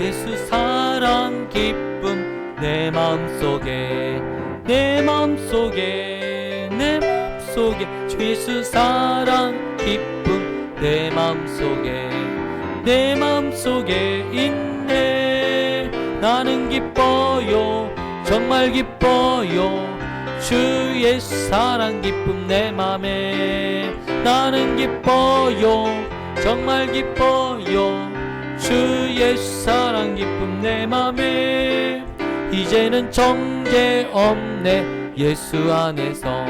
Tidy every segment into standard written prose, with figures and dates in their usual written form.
예수 사랑 기쁨 내 마음속에 내 마음속에 내 마음속에 주 예수 사랑 기쁨 내 마음속에 내 마음속에 있네. 나는 기뻐요 정말 기뻐요 주 예수 사랑 기쁨 내 맘에. 나는 기뻐요 정말 기뻐요 주 예수 사랑 기쁨 내 맘에. 이제는 정죄 없네 예수 안에서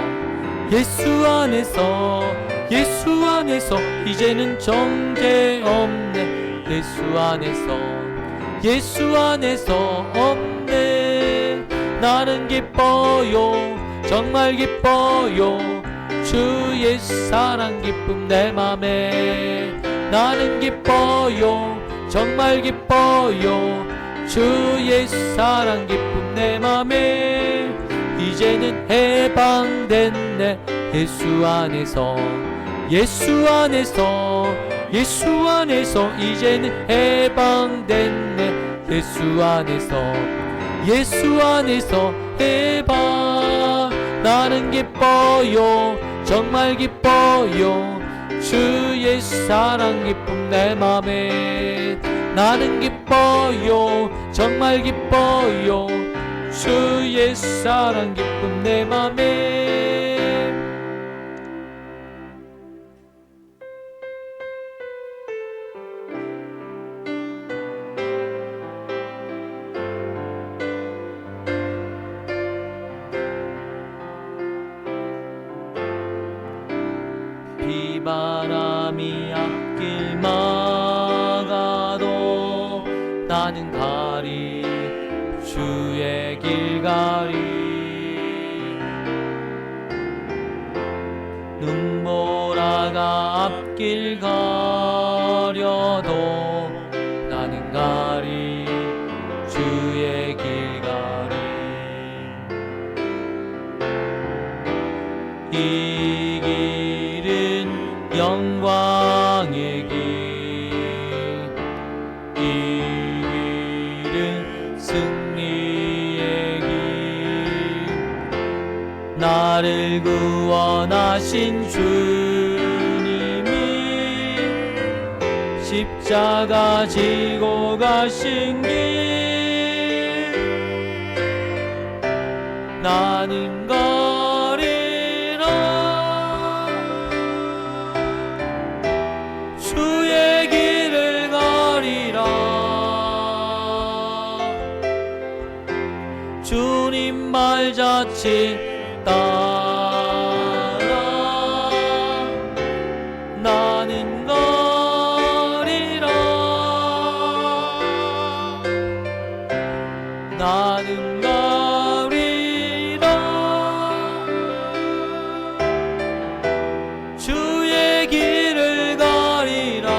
예수 안에서 예수 안에서. 이제는 정죄 없네 예수 안에서 예수 안에서 없네. 나는 기뻐요 정말 기뻐요 주 예수 사랑 기쁨 내 맘에. 나는 기뻐요 정말 기뻐요 주 예수 사랑 기쁨 내 맘에. 이제는 해방됐네 예수 안에서 예수 안에서 예수 안에서. 이제는 해방됐네 예수 안에서 예수 안에서 해방. 나는 기뻐요 정말 기뻐요 주 예수 사랑 기쁨 내 맘에. 나는 기뻐요 정말 기뻐요 주 예수 사랑 기쁨 내 맘에. 비바람이 앞길 막아도 나는 가리 주의 길 가리. 눈보라가 앞길 가려도 나는 가리 주의 길 가리. 이 길은 영광의 길, 이 길은 승리의 길. 나를 구원하신 주님이 십자가 지고 가신 길. 나는 주의 길을 가리라. 주님 말자치 따라 나는 가리라. 나는 가리라. 주의 길을 가리라.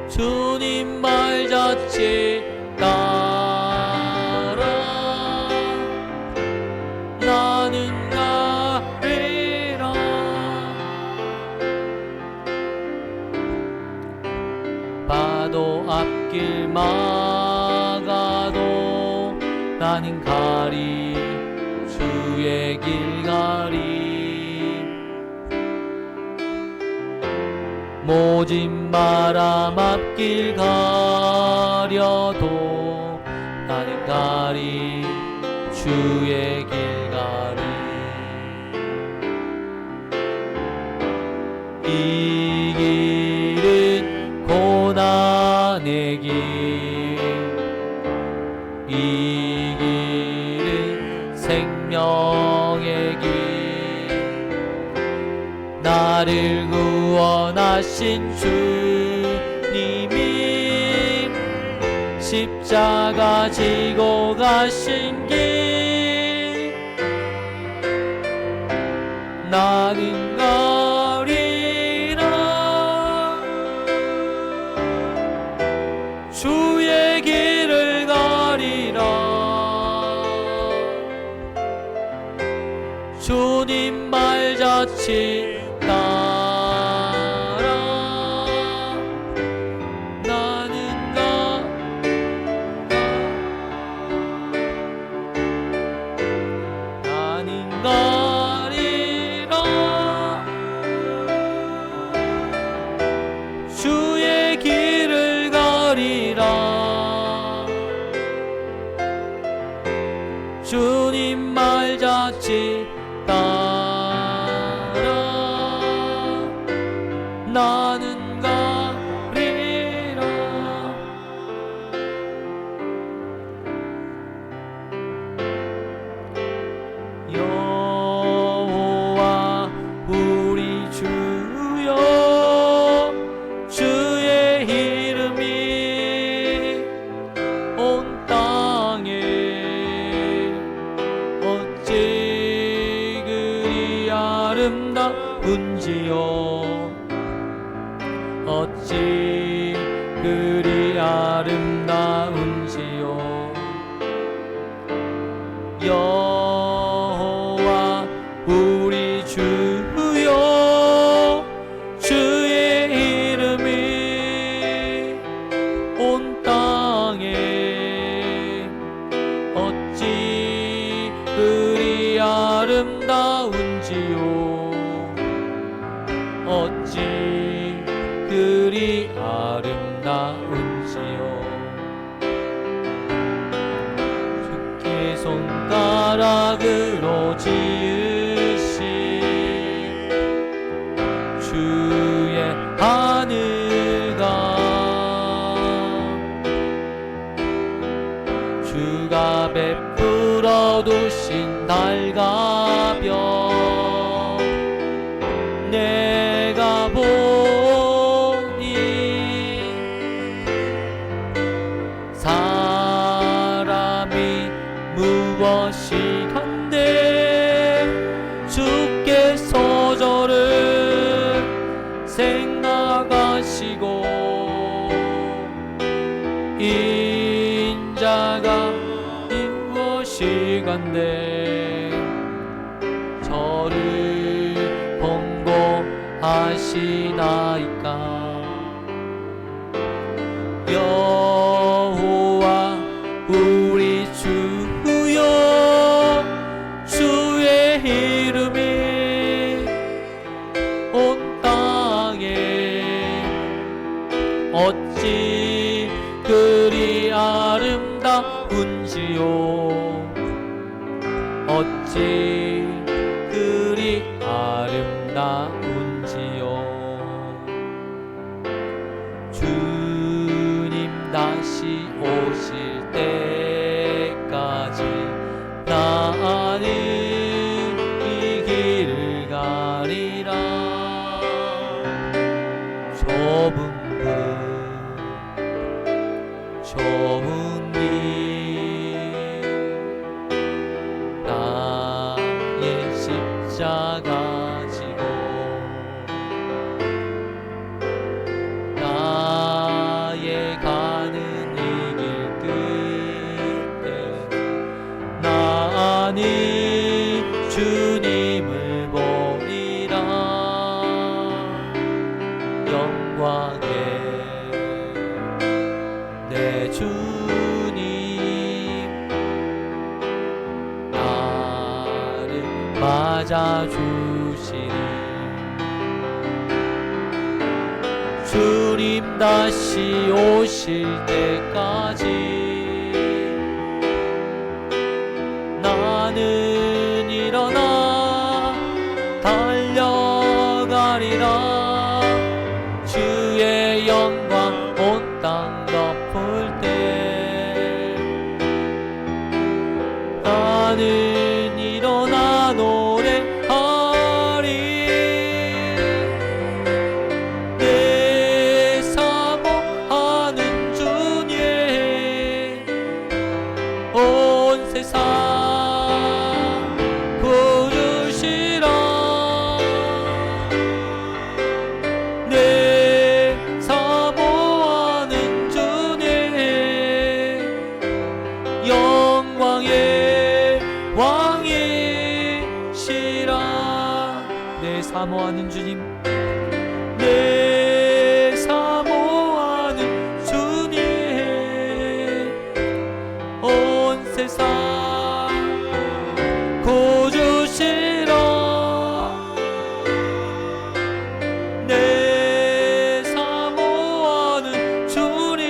주님 말자치 따라 나는 가리라. 파도 앞길 막아도 나는 가리 주의 길 가리. 모진 바람 앞길 가려도 나는 가리 주의 길 가리. 이 길은 고난의 길, 이 길은 생명의 길. 나를 구원하신 주님이 십자가 지고 가신 길. 나는 가리라. 주의 길을 가리라. 주님 말자치 따라 나는 가리라. 여호와 우리 주여, 주의 이름이 온 땅에 어찌 그리 아름다운지요, 어찌 그리 아름다운지요. 여호와 우리 주여, 주의 이름이 온 땅에 어찌 그리 아름다운지요, 어찌 그리 아름다운지요. 주께 손가락으로 지으신 주의 하늘과 주가 베풀어 두신 달과 별, 내가 보니 사람이 무엇이 간데 주께서 저를 생각하시고 인자가 무엇이 간데 저를 봉고하시나이까. 여호와 우리 주여, 주의 이름이 온 땅에 어찌 그리 아름다운지요, 어찌 그리 아름다운지요. 주님 다시 오실 때까지 나는 이 길을 가리라. 좁은 길 나의 십자가 지고 나의 가는 이 길 끝에 나는 주님을 보리라. 영광의 내 주님 나를 맞아주시리. 주님 다시 오실 때까지 나는 일어나 달려가리라. 주의 영광 온 땅 덮을 때 나는 일어나 노래하리. 내 사모하는 주님 온 세상 구주시라. 내 사모하는 주님 영광의 왕이시라. 내 사모하는 주님, 내 사모하는 주님 온 세상 구주시라. 내 사모하는 주님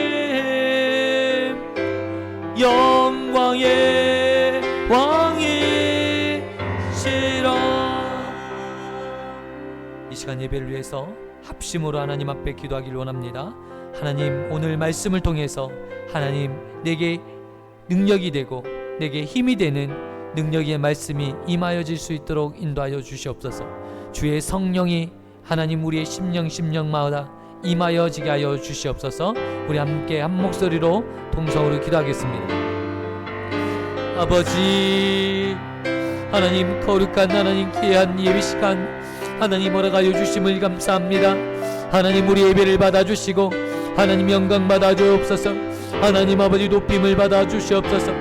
영광의 왕이시라. 이 시간 예배를 위해서 합심으로 하나님 앞에 기도하길 원합니다. 하나님, 오늘 말씀을 통해서 하나님 내게 능력이 되고 내게 힘이 되는 능력의 말씀이 임하여질 수 있도록 인도하여 주시옵소서. 주의 성령이 하나님 우리의 심령마다 임하여지게 하여 주시옵소서. 우리 함께 한 목소리로 동성으로 기도하겠습니다. 아버지 하나님, 거룩한 하나님, 귀한 예배시간 하나님 허락하여 주심을 감사합니다. 하나님, 우리 예배를 받아주시고 하나님 영광 받아주옵소서. 하나님 아버지, 높임을 받아주시옵소서.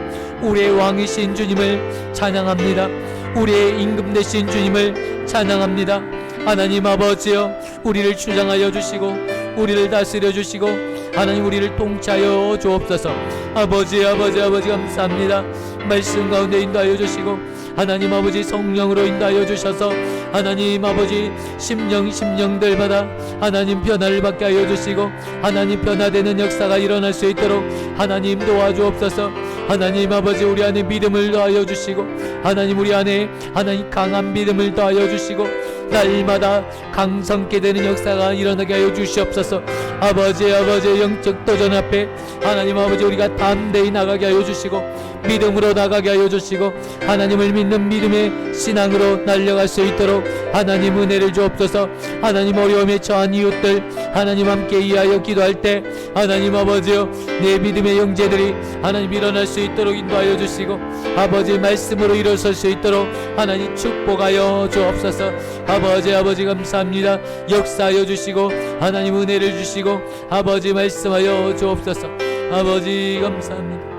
우리의 왕이신 주님을 찬양합니다. 우리의 임금 되신 주님을 찬양합니다. 하나님 아버지여, 우리를 주장하여 주시고 우리를 다스려 주시고 하나님 우리를 통치하여 주옵소서. 아버지 감사합니다. 말씀 가운데 인도하여 주시고 하나님 아버지 성령으로 인도하여 주셔서 하나님 아버지 심령들마다 하나님 변화를 받게 하여 주시고 하나님 변화되는 역사가 일어날 수 있도록 하나님 도와주옵소서. 하나님 아버지, 우리 안에 믿음을 더하여 주시고 하나님 우리 안에 하나님 강한 믿음을 더하여 주시고 날마다 강성케 되는 역사가 일어나게 하여 주시옵소서. 아버지 영적 도전 앞에 하나님 아버지 우리가 담대히 나가게 하여 주시고 믿음으로 나가게 하여 주시고 하나님을 믿는 믿음의 신앙으로 날려갈 수 있도록 하나님 은혜를 주옵소서. 하나님 어려움에 처한 이웃들 하나님 함께 이하여 기도할 때 하나님 아버지여, 내 믿음의 형제들이 하나님 일어날 수 있도록 인도하여 주시고 아버지 말씀으로 일어설 수 있도록 하나님 축복하여 주옵소서. 아버지 감사합니다. 역사하여 주시고 하나님 은혜를 주시고 아버지 말씀하여 주옵소서. 아버지 감사합니다.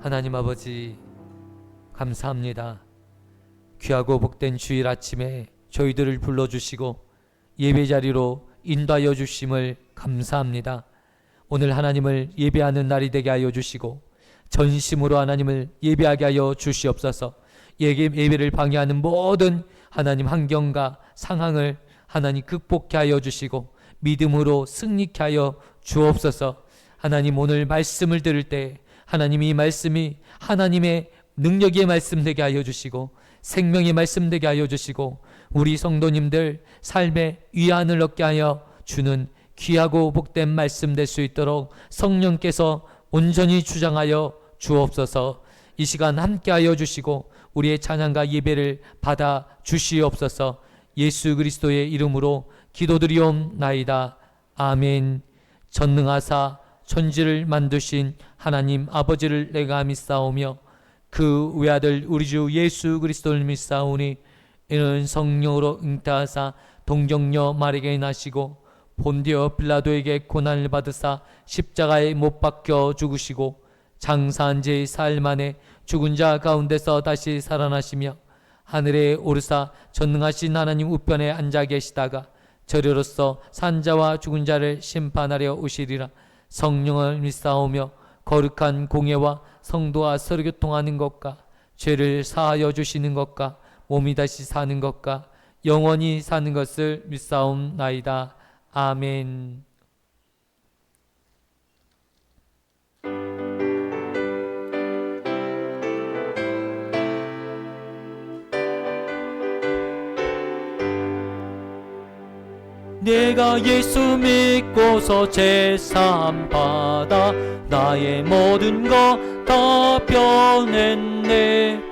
하나님 아버지 감사합니다. 귀하고 복된 주일 아침에 저희들을 불러주시고 예배자리로 인도하여 주심을 감사합니다. 오늘 하나님을 예배하는 날이 되게 하여 주시고 전심으로 하나님을 예배하게 하여 주시옵소서. 예배를 방해하는 모든 하나님 환경과 상황을 하나님 극복케 하여 주시고 믿음으로 승리케 하여 주옵소서. 하나님, 오늘 말씀을 들을 때 하나님 이 말씀이 하나님의 능력의 말씀 되게 하여 주시고 생명의 말씀 되게 하여 주시고 우리 성도님들 삶의 위안을 얻게 하여 주는 귀하고 복된 말씀 될 수 있도록 성령께서 온전히 주장하여 주옵소서. 이 시간 함께하여 주시고 우리의 찬양과 예배를 받아 주시옵소서. 예수 그리스도의 이름으로 기도드리옵나이다. 아멘. 전능하사 천지를 만드신 하나님 아버지를 내가 믿사오며 그 외아들 우리 주 예수 그리스도를 믿사오니 이는 성령으로 잉태하사 동정녀 마리아에게 나시고 본디오 빌라도에게 고난을 받으사 십자가에 못 박혀 죽으시고 장사한 지 사흘 만에 죽은 자 가운데서 다시 살아나시며 하늘에 오르사 전능하신 하나님 우편에 앉아 계시다가 저리로서 산자와 죽은 자를 심판하려 오시리라. 성령을 믿사오며 거룩한 공예와 성도와 서로 교통하는 것과 죄를 사하여 주시는 것과 몸이 다시 사는 것과 영원히 사는 것을 믿사옵나이다. 아멘. 내가 예수 믿고서 제사함 받아 나의 모든 것 다 변했네.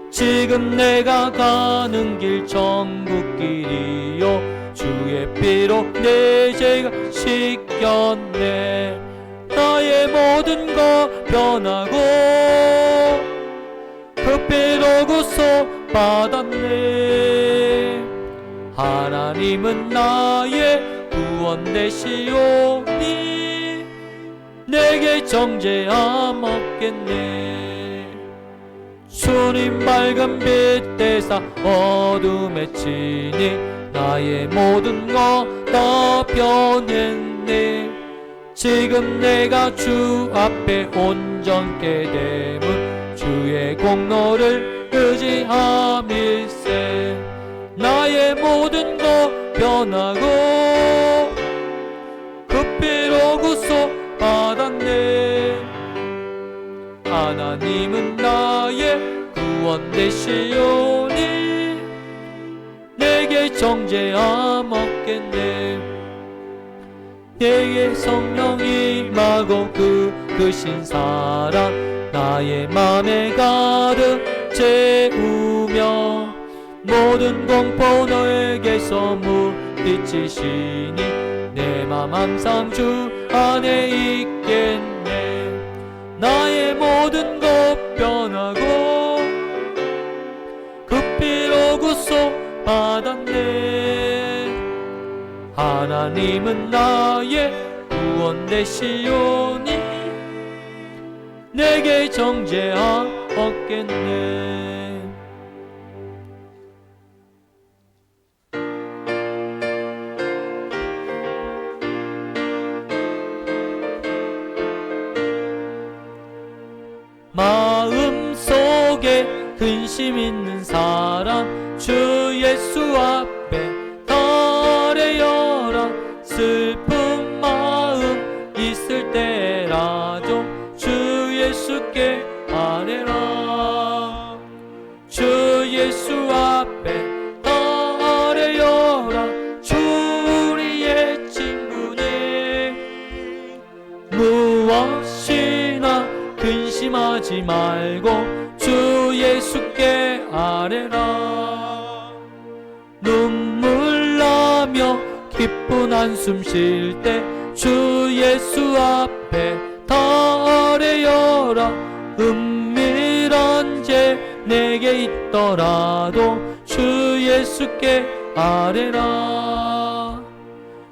지금 내가 가는 길 천국길이요 주의 피로 내 죄가 씻겼네. 나의 모든 것 변하고 그 피로 구속 받았네. 하나님은 나의 구원 되시오니 내게 정죄함 없겠네. 주님 밝은 빛 되사 어둠에 치니 나의 모든 것 다 변했네. 지금 내가 주 앞에 온전케 됨은 주의 공로를 의지함일세. 나의 모든 것 변하고 그 피로 구속 받았네. 하나님은 나의 구원 되시오니 내게 정죄함 없겠네. 내게 성령이 임하고 그신 사랑 나의 맘에 가득 채우며 모든 공포 너에게서 물리치시니 내 맘 항상 주 안에 있겠네. 나의 모든 것 변하고 그 피로 구속받았네. 하나님은 나의 구원 되시오니 내게 정죄함 없겠네. 마음속에 근심 있는 사람 주 예수 앞에 달래어라. 슬픈 마음 있을 때라도 주 예수께 아뢰라. 주 예수 앞에 달래어라. 주 우리의 친구니 무엇이나 근심하지 말고 주 예수께 아뢰라. 눈물 나며 기쁜 한숨 쉴 때 주 예수 앞에 달래어라. 은밀한 죄 내게 있더라도 주 예수께 아뢰라.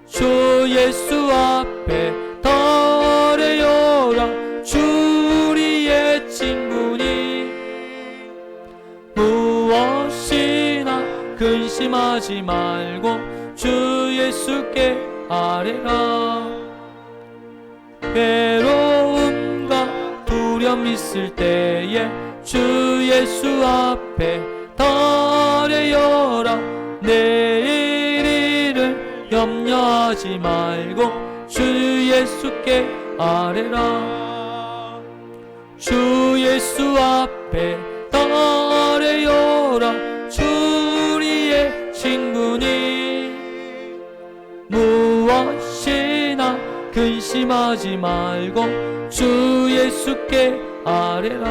주 예수 앞에 달래어라. 주 우리의 친구니 무엇이나 근심하지 말고 주 예수께 아뢰라. 외로움과 두려움 있을 때에 주 예수 앞에 달래어라. 내일 일을 염려하지 말고 주 예수께 아뢰라. 주 예수 앞에 달래어라. 주 우리의 친구니 무엇이나 근심하지 말고 주 예수께 아뢰라.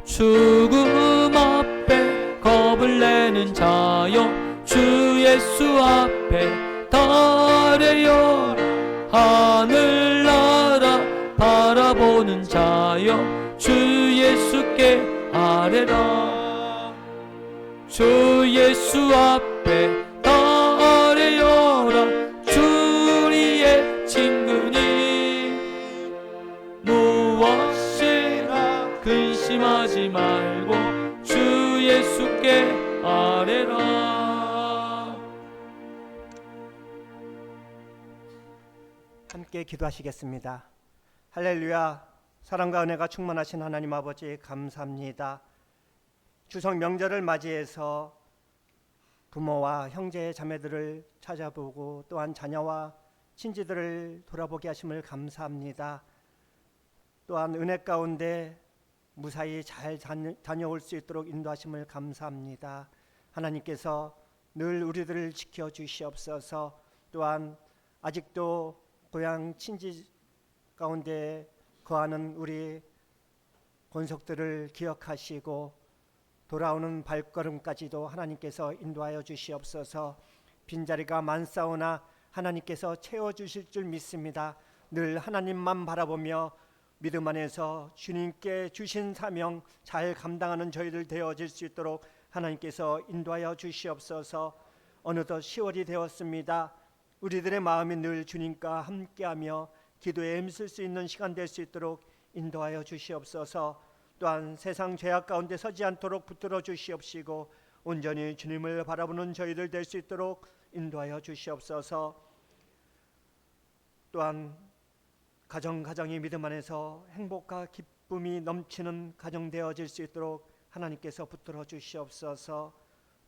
죽음 앞에 겁을 내는 자여 주 예수 앞에 달래어라. 하늘나라 바라보는 자여 주 예수께 아뢰라. 주 예수 앞에 달래어라. 주 우리의 친구니 무엇이나 근심하지 말고 주 예수께 아뢰라. 함께 기도하시겠습니다. 할렐루야. 사랑과 은혜가 충만하신 하나님 아버지 감사합니다. 추석 명절을 맞이해서 부모와 형제 자매들을 찾아보고 또한 자녀와 친지들을 돌아보게 하심을 감사합니다. 또한 은혜 가운데 무사히 잘 다녀올 수 있도록 인도하심을 감사합니다. 하나님께서 늘 우리들을 지켜주시옵소서. 또한 아직도 고향 친지 가운데 거하는 우리 권속들을 기억하시고 돌아오는 발걸음까지도 하나님께서 인도하여 주시옵소서. 빈자리가 많사오나 하나님께서 채워주실 줄 믿습니다. 늘 하나님만 바라보며 믿음 안에서 주님께 주신 사명 잘 감당하는 저희들 되어질 수 있도록 하나님께서 인도하여 주시옵소서. 어느덧 10월이 되었습니다. 우리들의 마음이 늘 주님과 함께하며 기도에 힘쓸 수 있는 시간 될 수 있도록 인도하여 주시옵소서. 또한 세상 죄악 가운데 서지 않도록 붙들어 주시옵시고 온전히 주님을 바라보는 저희들 될 수 있도록 인도하여 주시옵소서. 또한 가정이 믿음 안에서 행복과 기쁨이 넘치는 가정 되어질 수 있도록 하나님께서 붙들어 주시옵소서.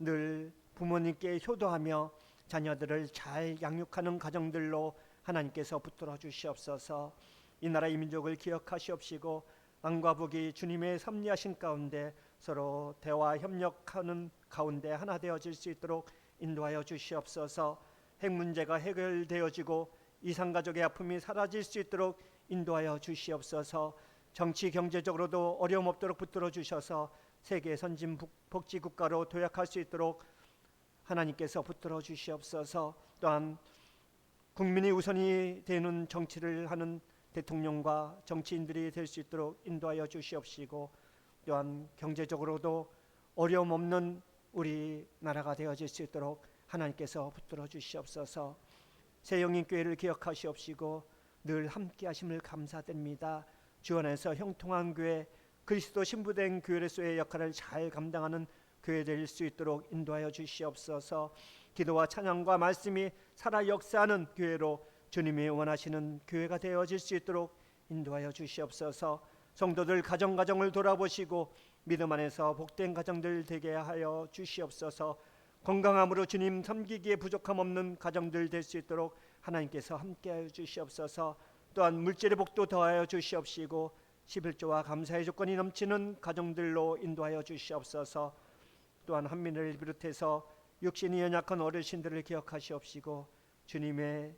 늘 부모님께 효도하며 자녀들을 잘 양육하는 가정들로 하나님께서 붙들어 주시옵소서. 이 나라 이 민족을 기억하시옵시고 왕과 북이 주님의 섭리하신 가운데 서로 대화 협력하는 가운데 하나 되어질 수 있도록 인도하여 주시옵소서. 핵 문제가 해결되어지고 이산가족의 아픔이 사라질 수 있도록 인도하여 주시옵소서. 정치 경제적으로도 어려움 없도록 붙들어 주셔서 세계 선진 복지 국가로 도약할 수 있도록 하나님께서 붙들어 주시옵소서. 또한 국민이 우선이 되는 정치를 하는 대통령과 정치인들이 될 수 있도록 인도하여 주시옵시고, 또한 경제적으로도 어려움 없는 우리 나라가 되어질 수 있도록 하나님께서 붙들어 주시옵소서. 새영인교회를 기억하시옵시고 늘 함께 하심을 감사드립니다. 주 안에서 형통한 교회, 그리스도 신부된 교회로서의 역할을 잘 감당하는 교회 될 수 있도록 인도하여 주시옵소서. 기도와 찬양과 말씀이 살아 역사하는 교회로 주님이 원하시는 교회가 되어질 수 있도록 인도하여 주시옵소서. 성도들 가정을 돌아보시고 믿음 안에서 복된 가정들 되게 하여 주시옵소서. 건강함으로 주님 섬기기에 부족함 없는 가정들 될 수 있도록 하나님께서 함께하여 주시옵소서. 또한 물질의 복도 더하여 주시옵시고 11조와 감사의 조건이 넘치는 가정들로 인도하여 주시옵소서. 또한 한민을 비롯해서 육신이 연약한 어르신들을 기억하시옵시고 주님의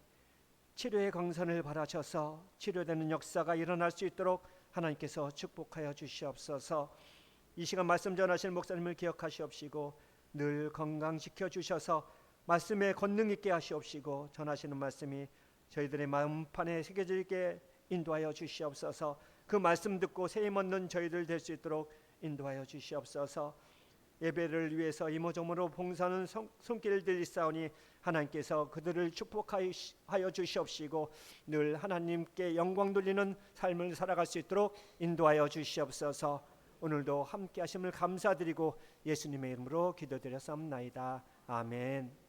치료의 강선을 바라셔서 치료되는 역사가 일어날 수 있도록 하나님께서 축복하여 주시옵소서. 이 시간 말씀 전하실 목사님을 기억하시옵시고 늘 건강시켜 주셔서 말씀에 권능 있게 하시옵시고 전하시는 말씀이 저희들의 마음판에 새겨지게 인도하여 주시옵소서. 그 말씀 듣고 세임 얻는 저희들 될 수 있도록 인도하여 주시옵소서. 예배를 위해서 이모저모로 봉사하는 손길들이 있사오니 하나님께서 그들을 축복하여 주시옵시고 늘 하나님께 영광 돌리는 삶을 살아갈 수 있도록 인도하여 주시옵소서. 오늘도 함께 하심을 감사드리고 예수님의 이름으로 기도드렸사옵나이다. 아멘.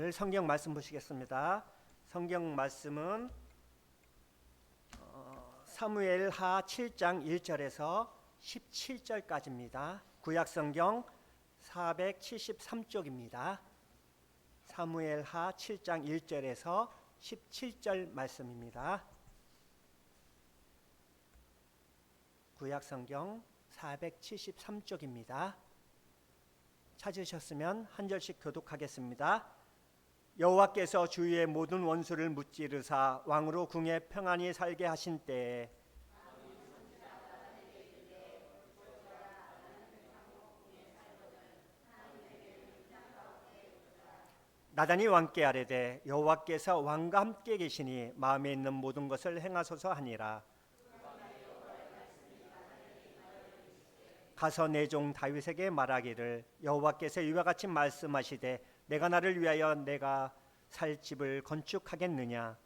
오늘 성경 말씀 보시겠습니다. 성경 말씀은 사무엘하 7장 1절에서 17절까지입니다. 구약 성경 473쪽입니다. 사무엘하 7장 1절에서 17절 말씀입니다. 구약 성경 473쪽입니다. 찾으셨으면 한 절씩 교독하겠습니다. 여호와께서 주위의 모든 원수를 무찌르사 왕으로 궁에 평안히 살게 하신 때에 나단이 왕께 아뢰되 여호와께서 왕과 함께 계시니 마음에 있는 모든 것을 행하소서 하니라. 가서 내 종 다윗에게 말하기를 여호와께서 이와 같이 말씀하시되 내가 나를 위하여 내가 살 집을 건축하겠느냐.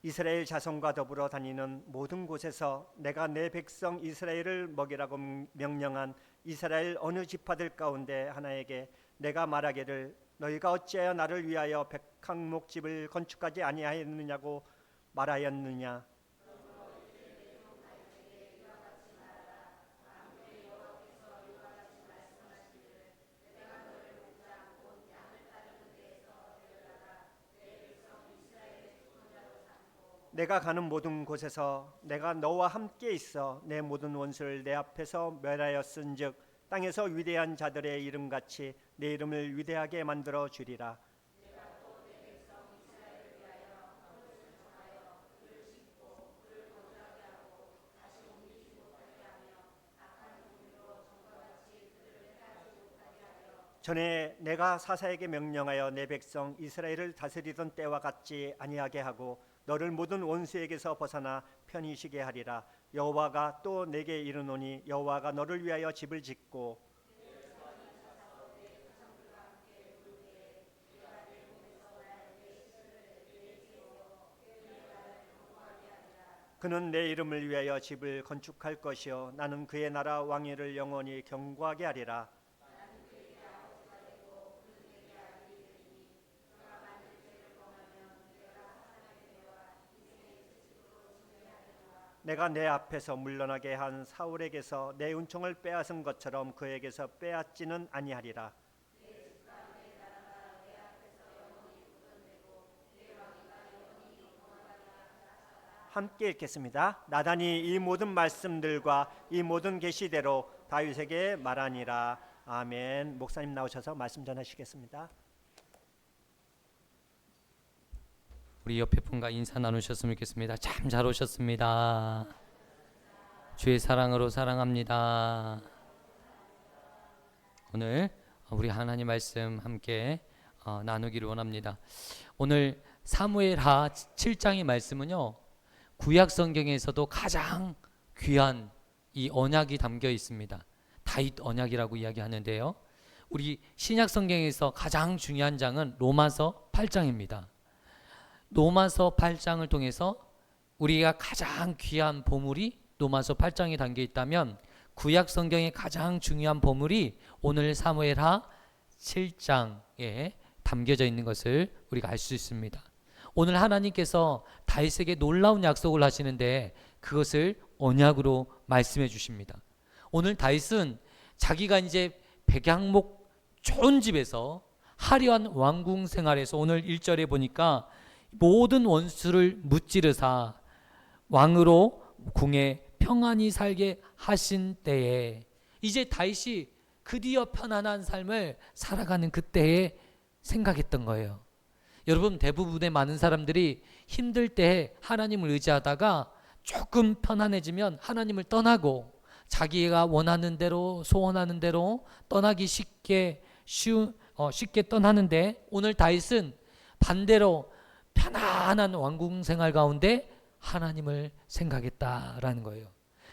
이스라엘 자손과 더불어 다니는 모든 곳에서 내가 내 백성 이스라엘을 먹이라고 명령한 이스라엘 어느 지파들 가운데 하나에게 내가 말하기를 너희가 어찌하여 나를 위하여 백항목집을 건축하지 아니하였느냐고 말하였느냐. 내가 가는 모든 곳에서 내가 너와 함께 있어 내 모든 원수를 내 앞에서 멸하였은즉 땅에서 위대한 자들의 이름같이 내 이름을 위대하게 만들어 주리라. 전에 내가 사사에게 명령하여 내 백성 이스라엘을 다스리던 때와 같지 아니하게 하고 너를 모든 원수에게서 벗어나 편히 쉬게 하리라. 여호와가 또 내게 이르노니 여호와가 너를 위하여 집을 짓고 그는 내 이름을 위하여 집을 건축할 것이요 나는 그의 나라 왕위를 영원히 경고하게 하리라. 내가 내 앞에서 물러나게 한 사울에게서 내 은총을 빼앗은 것처럼 그에게서 빼앗지는 아니하리라. 함께 읽겠습니다. 나단이 이 모든 말씀들과 이 모든 계시대로 다윗에게 말하니라. 아멘. 목사님 나오셔서 말씀 전하시겠습니다. 우리 옆에 분과 인사 나누셨으면 좋겠습니다. 참 잘 오셨습니다. 주의 사랑으로 사랑합니다. 오늘 우리 하나님 말씀 함께 나누기를 원합니다. 오늘 사무엘하 7장의 말씀은요, 구약 성경에서도 가장 귀한 이 언약이 담겨 있습니다. 다윗 언약이라고 이야기하는데요, 우리 신약 성경에서 가장 중요한 장은 로마서 8장입니다. 로마서 8장을 통해서 우리가 가장 귀한 보물이 로마서 8장에 담겨 있다면 구약 성경의 가장 중요한 보물이 오늘 사무엘하 7장에 담겨져 있는 것을 우리가 알 수 있습니다. 오늘 하나님께서 다윗에게 놀라운 약속을 하시는데 그것을 언약으로 말씀해 주십니다. 오늘 다윗은 자기가 이제 백향목 좋은 집에서 화려한 왕궁 생활에서 오늘 1절에 보니까 모든 원수를 무찌르사 왕으로 궁에 평안히 살게 하신 때에 이제 다윗이 드디어 편안한 삶을 살아가는 그때에 생각했던 거예요. 여러분, 대부분의 많은 사람들이 힘들 때에 하나님을 의지하다가 조금 편안해지면 하나님을 떠나고 자기가 원하는 대로 소원하는 대로 떠나기 쉽게 떠나는데 오늘 다윗은 반대로 편안한 왕궁 생활 가운데 하나님을 생각했다라는 거예요.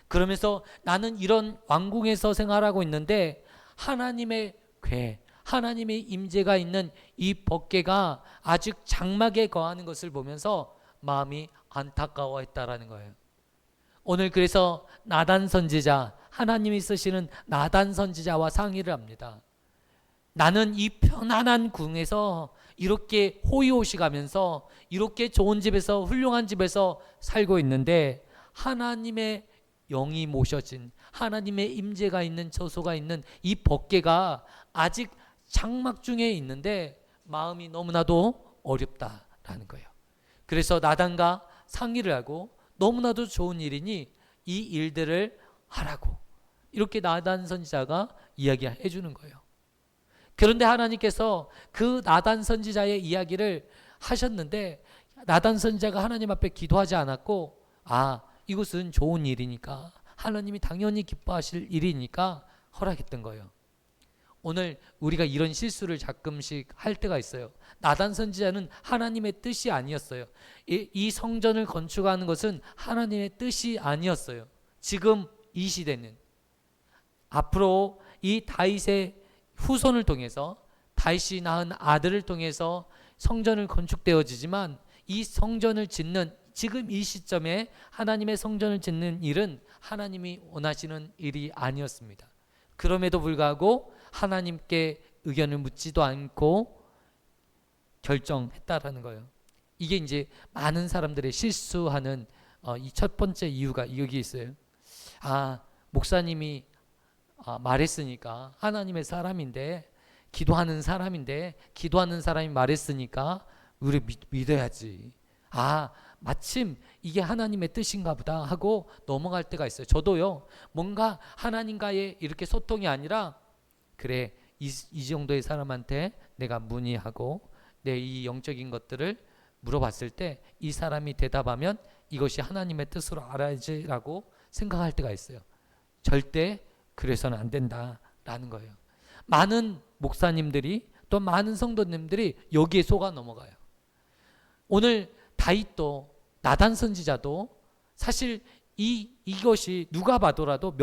그러면서 나는 이런 왕궁에서 생활하고 있는데 하나님의 궤, 하나님의 임재가 있는 이 법궤가 아직 장막에 거하는 것을 보면서 마음이 안타까워했다라는 거예요. 오늘 그래서 나단 선지자, 하나님이 쓰시는 나단 선지자와 상의를 합니다. 나는 이 편안한 궁에서 이렇게 호의호식 하면서 이렇게 좋은 집에서 훌륭한 집에서 살고 있는데 하나님의 영이 모셔진, 하나님의 임재가 있는, 저소가 있는 이 법궤가 아직 장막 중에 있는데 마음이 너무나도 어렵다라는 거예요. 그래서 나단과 상의를 하고 너무나도 좋은 일이니 이 일들을 하라고 이렇게 나단 선지자가 이야기해 주는 거예요. 그런데 하나님께서 그 나단 선지자의 이야기를 하셨는데 나단 선지자가 하나님 앞에 기도하지 않았고, 이것은 좋은 일이니까, 하나님이 당연히 기뻐하실 일이니까 허락했던 거예요. 오늘 우리가 이런 실수를 가끔씩 할 때가 있어요. 나단 선지자는 하나님의 뜻이 아니었어요. 이 성전을 건축하는 것은 하나님의 뜻이 아니었어요. 지금 이 시대는 앞으로 이 다윗의 후손을 통해서, 다윗이 낳은 아들을 통해서 성전을 건축되어지지만 이 성전을 짓는 지금 이 시점에 하나님의 성전을 짓는 일은 하나님이 원하시는 일이 아니었습니다. 그럼에도 불구하고 하나님께 의견을 묻지도 않고 결정했다라는 거예요. 이게 이제 많은 사람들의 실수하는 이 첫 번째 이유가 여기 있어요. 목사님이 말했으니까, 하나님의 사람인데, 기도하는 사람인데, 기도하는 사람이 말했으니까 우리 믿어야지. 마침 이게 하나님의 뜻인가 보다 하고 넘어갈 때가 있어요. 저도요, 뭔가 하나님과의 이렇게 소통이 아니라, 그래, 이 정도의 사람한테 내가 문의하고 내 이 영적인 것들을 물어봤을 때 이 사람이 대답하면 이것이 하나님의 뜻으로 알아야지라고 생각할 때가 있어요. 절대 그래서는 안 된다라는 거예요. 많은 목사님들이, 또 많은 성도님들이 여기에 속아 넘어가요. 오늘 다윗도, 나단 선지자도 사실 이것이 누가 봐도라도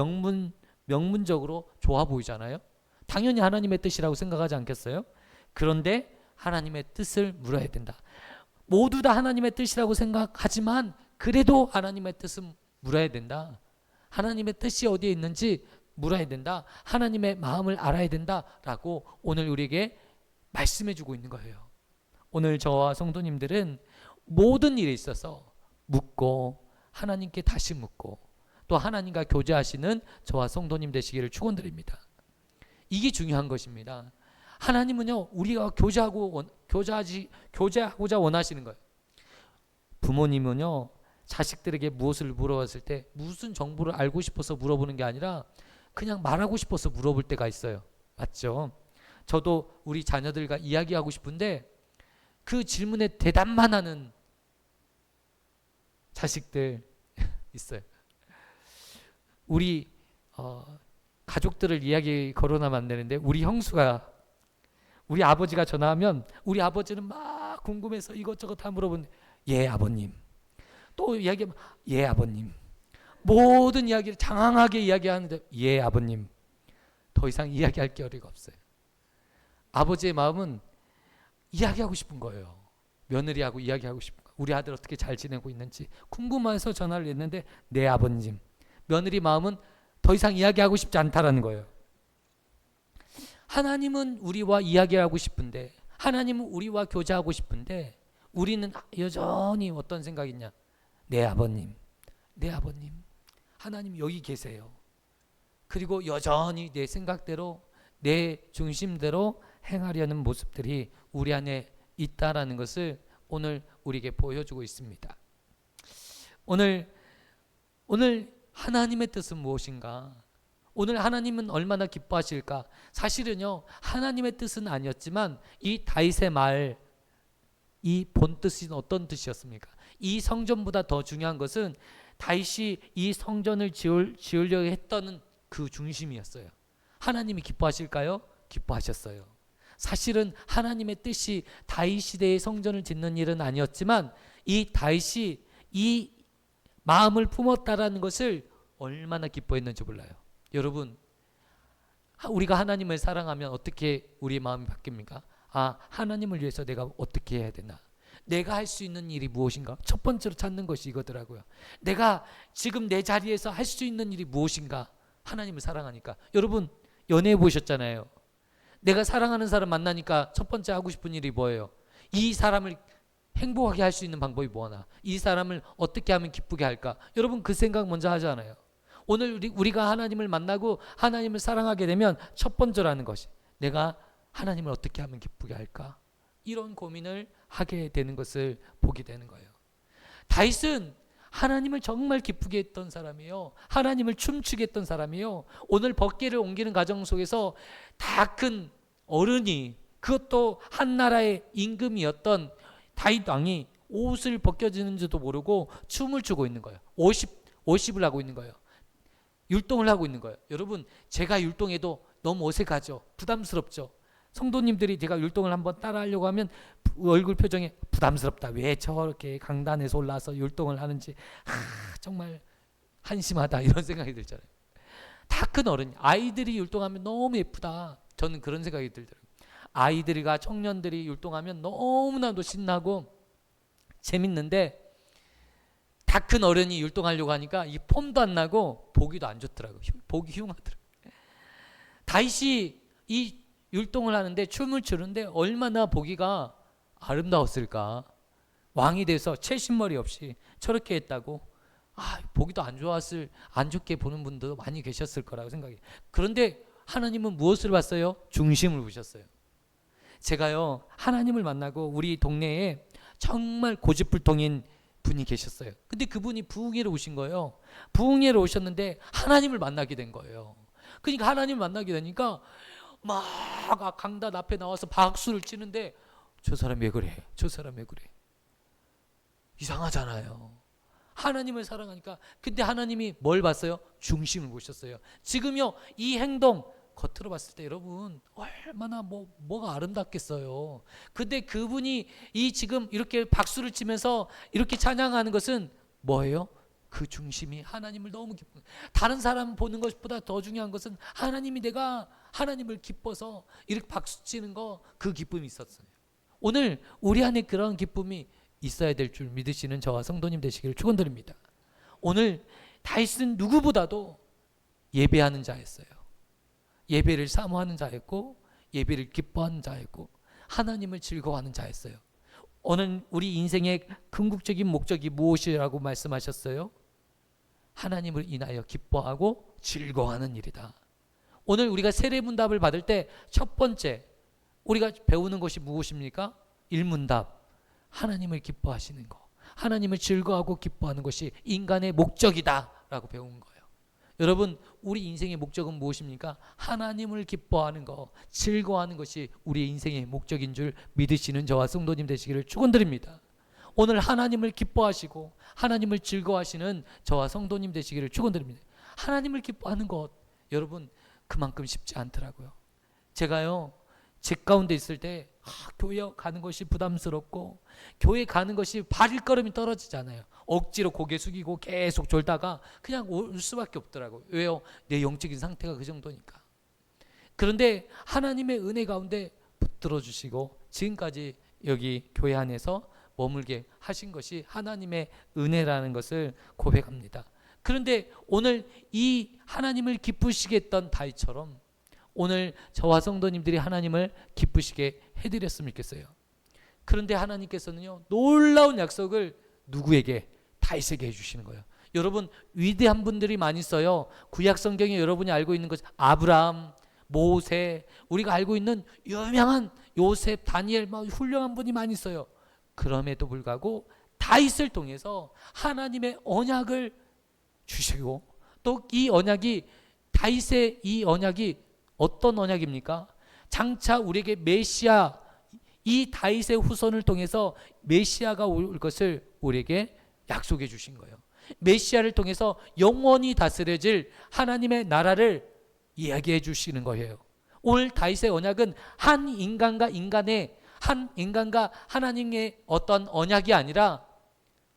명문적으로 좋아 보이잖아요. 당연히 하나님의 뜻이라고 생각하지 않겠어요? 그런데 하나님의 뜻을 물어야 된다. 모두 다 하나님의 뜻이라고 생각하지만 그래도 하나님의 뜻은 물어야 된다. 하나님의 뜻이 어디에 있는지 물어야 된다. 하나님의 마음을 알아야 된다라고 오늘 우리에게 말씀해 주고 있는 거예요. 오늘 저와 성도님들은 모든 일에 있어서 묻고, 하나님께 다시 묻고, 또 하나님과 교제하시는 저와 성도님 되시기를 축원드립니다. 이게 중요한 것입니다. 하나님은요, 우리가 교제하고자 원하시는 거예요. 부모님은요, 자식들에게 무엇을 물어봤을 때 무슨 정보를 알고 싶어서 물어보는 게 아니라 그냥 말하고 싶어서 물어볼 때가 있어요. 맞죠? 저도 우리 자녀들과 이야기하고 싶은데 그 질문에 대답만 하는 자식들 있어요. 우리 가족들을 이야기 걸어나면 안 되는데, 우리 형수가, 우리 아버지가 전화하면 우리 아버지는 막 궁금해서 이것저것 다 물어보는데, 예 아버님, 또 이야기하면 예 아버님, 모든 이야기를 장황하게 이야기하는데 예 아버님, 더 이상 이야기할 겨를이 없어요. 아버지의 마음은 이야기하고 싶은 거예요. 며느리하고 이야기하고 싶은 거예요. 우리 아들 어떻게 잘 지내고 있는지 궁금해서 전화를 했는데 네 아버님. 며느리 마음은 더 이상 이야기하고 싶지 않다라는 거예요. 하나님은 우리와 이야기하고 싶은데, 하나님은 우리와 교제하고 싶은데 우리는 여전히 어떤 생각이냐? 네 아버님, 네 아버님, 하나님 여기 계세요. 그리고 여전히 내 생각대로, 내 중심대로 행하려는 모습들이 우리 안에 있다라는 것을 오늘 우리에게 보여주고 있습니다. 오늘 하나님의 뜻은 무엇인가? 오늘 하나님은 얼마나 기뻐하실까? 사실은요, 하나님의 뜻은 아니었지만 이 다윗의 말, 이 본 뜻은 어떤 뜻이었습니까? 이 성전보다 더 중요한 것은 다윗이 이 성전을 지으려고 했던 그 중심이었어요. 하나님이 기뻐하실까요? 기뻐하셨어요. 사실은 하나님의 뜻이 다윗 시대의 성전을 짓는 일은 아니었지만 이 다윗이 이 마음을 품었다라는 것을 얼마나 기뻐했는지 몰라요. 여러분, 우리가 하나님을 사랑하면 어떻게 우리의 마음이 바뀝니까? 하나님을 위해서 내가 어떻게 해야 되나? 내가 할 수 있는 일이 무엇인가? 첫 번째로 찾는 것이 이거더라고요. 내가 지금 내 자리에서 할 수 있는 일이 무엇인가? 하나님을 사랑하니까. 여러분 연애해 보셨잖아요. 내가 사랑하는 사람 만나니까 첫 번째 하고 싶은 일이 뭐예요? 이 사람을 행복하게 할 수 있는 방법이 뭐나? 이 사람을 어떻게 하면 기쁘게 할까? 여러분 그 생각 먼저 하잖아요. 오늘 우리가 하나님을 만나고 하나님을 사랑하게 되면 첫 번째로 하는 것이 내가 하나님을 어떻게 하면 기쁘게 할까? 이런 고민을 하게 되는 것을 보게 되는 거예요. 다윗은 하나님을 정말 기쁘게 했던 사람이에요. 하나님을 춤추게 했던 사람이에요. 오늘 법궤를 옮기는 과정 속에서 다 큰 어른이, 그것도 한 나라의 임금이었던 다윗 왕이 옷을 벗겨지는지도 모르고 춤을 추고 있는 거예요. 50을 하고 있는 거예요. 율동을 하고 있는 거예요. 여러분 제가 율동해도 너무 어색하죠. 부담스럽죠. 성도님들이 제가 율동을 한번 따라하려고 하면 얼굴 표정에 부담스럽다. 왜 저렇게 강단에서 올라와서 율동을 하는지 정말 한심하다 이런 생각이 들잖아요. 다 큰 어른이, 아이들이 율동하면 너무 예쁘다. 저는 그런 생각이 들더라고요. 아이들과 청년들이 율동하면 너무나도 신나고 재밌는데 다 큰 어른이 율동하려고 하니까 이 폼도 안 나고 보기도 안 좋더라고요. 보기 흉하더라고요. 다윗이 이 율동을 하는데, 춤을 추는데 얼마나 보기가 아름다웠을까. 왕이 돼서 채신머리 없이 저렇게 했다고 보기도 안 좋게 보는 분도 많이 계셨을 거라고 생각해요. 그런데 하나님은 무엇을 봤어요? 중심을 보셨어요. 제가요 하나님을 만나고 우리 동네에 정말 고집불통인 분이 계셨어요. 근데 그분이 부흥회로 오신 거예요. 부흥회로 오셨는데 하나님을 만나게 된 거예요. 그러니까 하나님을 만나게 되니까 막 강단 앞에 나와서 박수를 치는데 저 사람 왜 그래? 저 사람 왜 그래? 이상하잖아요. 하나님을 사랑하니까. 근데 하나님이 뭘 봤어요? 중심을 보셨어요. 지금요 이 행동 겉으로 봤을 때 여러분 얼마나 뭐가 아름답겠어요. 근데 그분이 이 지금 이렇게 박수를 치면서 이렇게 찬양하는 것은 뭐예요? 그 중심이 하나님을 너무 기뻐. 다른 사람 보는 것보다 더 중요한 것은 내가 하나님을 기뻐서 이렇게 박수 치는 거, 그 기쁨이 있었어요. 오늘 우리 안에 그런 기쁨이 있어야 될 줄 믿으시는 저와 성도님 되시기를 축원드립니다. 오늘 다윗은 누구보다도 예배하는 자였어요. 예배를 사모하는 자였고 예배를 기뻐하는 자였고 하나님을 즐거워하는 자였어요. 오늘 우리 인생의 궁극적인 목적이 무엇이라고 말씀하셨어요? 하나님을 인하여 기뻐하고 즐거워하는 일이다. 오늘 우리가 세례문답을 받을 때 첫 번째 우리가 배우는 것이 무엇입니까? 일문답, 하나님을 기뻐하시는 것, 하나님을 즐거워하고 기뻐하는 것이 인간의 목적이다 라고 배운 거예요. 여러분 우리 인생의 목적은 무엇입니까? 하나님을 기뻐하는 것, 즐거워하는 것이 우리의 인생의 목적인 줄 믿으시는 저와 성도님 되시기를 축원드립니다. 오늘 하나님을 기뻐하시고 하나님을 즐거워하시는 저와 성도님 되시기를 축원드립니다. 하나님을 기뻐하는 것 여러분 그만큼 쉽지 않더라고요. 제가요 제 가운데 있을 때 교회 가는 것이 부담스럽고 교회 가는 것이 발걸음이 떨어지잖아요. 억지로 고개 숙이고 계속 졸다가 그냥 올 수밖에 없더라고요. 왜요? 내 영적인 상태가 그 정도니까. 그런데 하나님의 은혜 가운데 붙들어 주시고 지금까지 여기 교회 안에서 머물게 하신 것이 하나님의 은혜라는 것을 고백합니다. 그런데 오늘 이 하나님을 기쁘시게 했던 다윗처럼 오늘 저와 성도님들이 하나님을 기쁘시게 해드렸으면 좋겠어요. 그런데 하나님께서는요 놀라운 약속을 누구에게? 다윗에게 해주시는 거예요. 여러분 위대한 분들이 많이 있어요. 구약 성경에 여러분이 알고 있는 것, 아브라함, 모세, 우리가 알고 있는 유명한 요셉, 다니엘, 훌륭한 분이 많이 있어요. 그럼에도 불구하고 다윗을 통해서 하나님의 언약을 주시고 또 이 언약이 다윗의 이 언약이 어떤 언약입니까? 장차 우리에게 메시아, 이 다윗의 후손을 통해서 메시아가 올 것을 우리에게 약속해 주신 거예요. 메시아를 통해서 영원히 다스려질 하나님의 나라를 이야기해 주시는 거예요. 오늘 다윗의 언약은 한 인간과 하나님의 어떤 언약이 아니라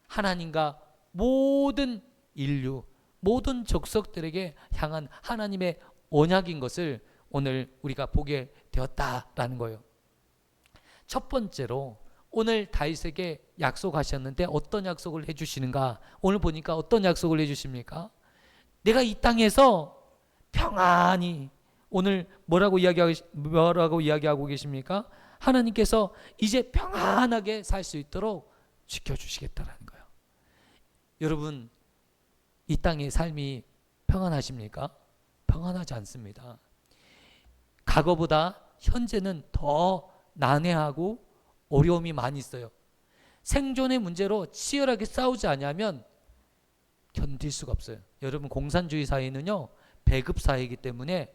하나님과 모든 인류, 모든 족속들에게 향한 하나님의 언약인 것을 오늘 우리가 보게 되었다라는 거예요. 첫 번째로 오늘 다윗에게 약속하셨는데 어떤 약속을 해주시는가? 오늘 보니까 어떤 약속을 해주십니까? 내가 이 땅에서 평안히, 오늘 뭐라고 이야기하고 계십니까? 하나님께서 이제 평안하게 살 수 있도록 지켜주시겠다라는 거예요. 여러분, 이 땅의 삶이 평안하십니까? 평안하지 않습니다. 과거보다 현재는 더 난해하고 어려움이 많이 있어요. 생존의 문제로 치열하게 싸우지 않으면 견딜 수가 없어요. 여러분, 공산주의 사회는요, 배급 사회이기 때문에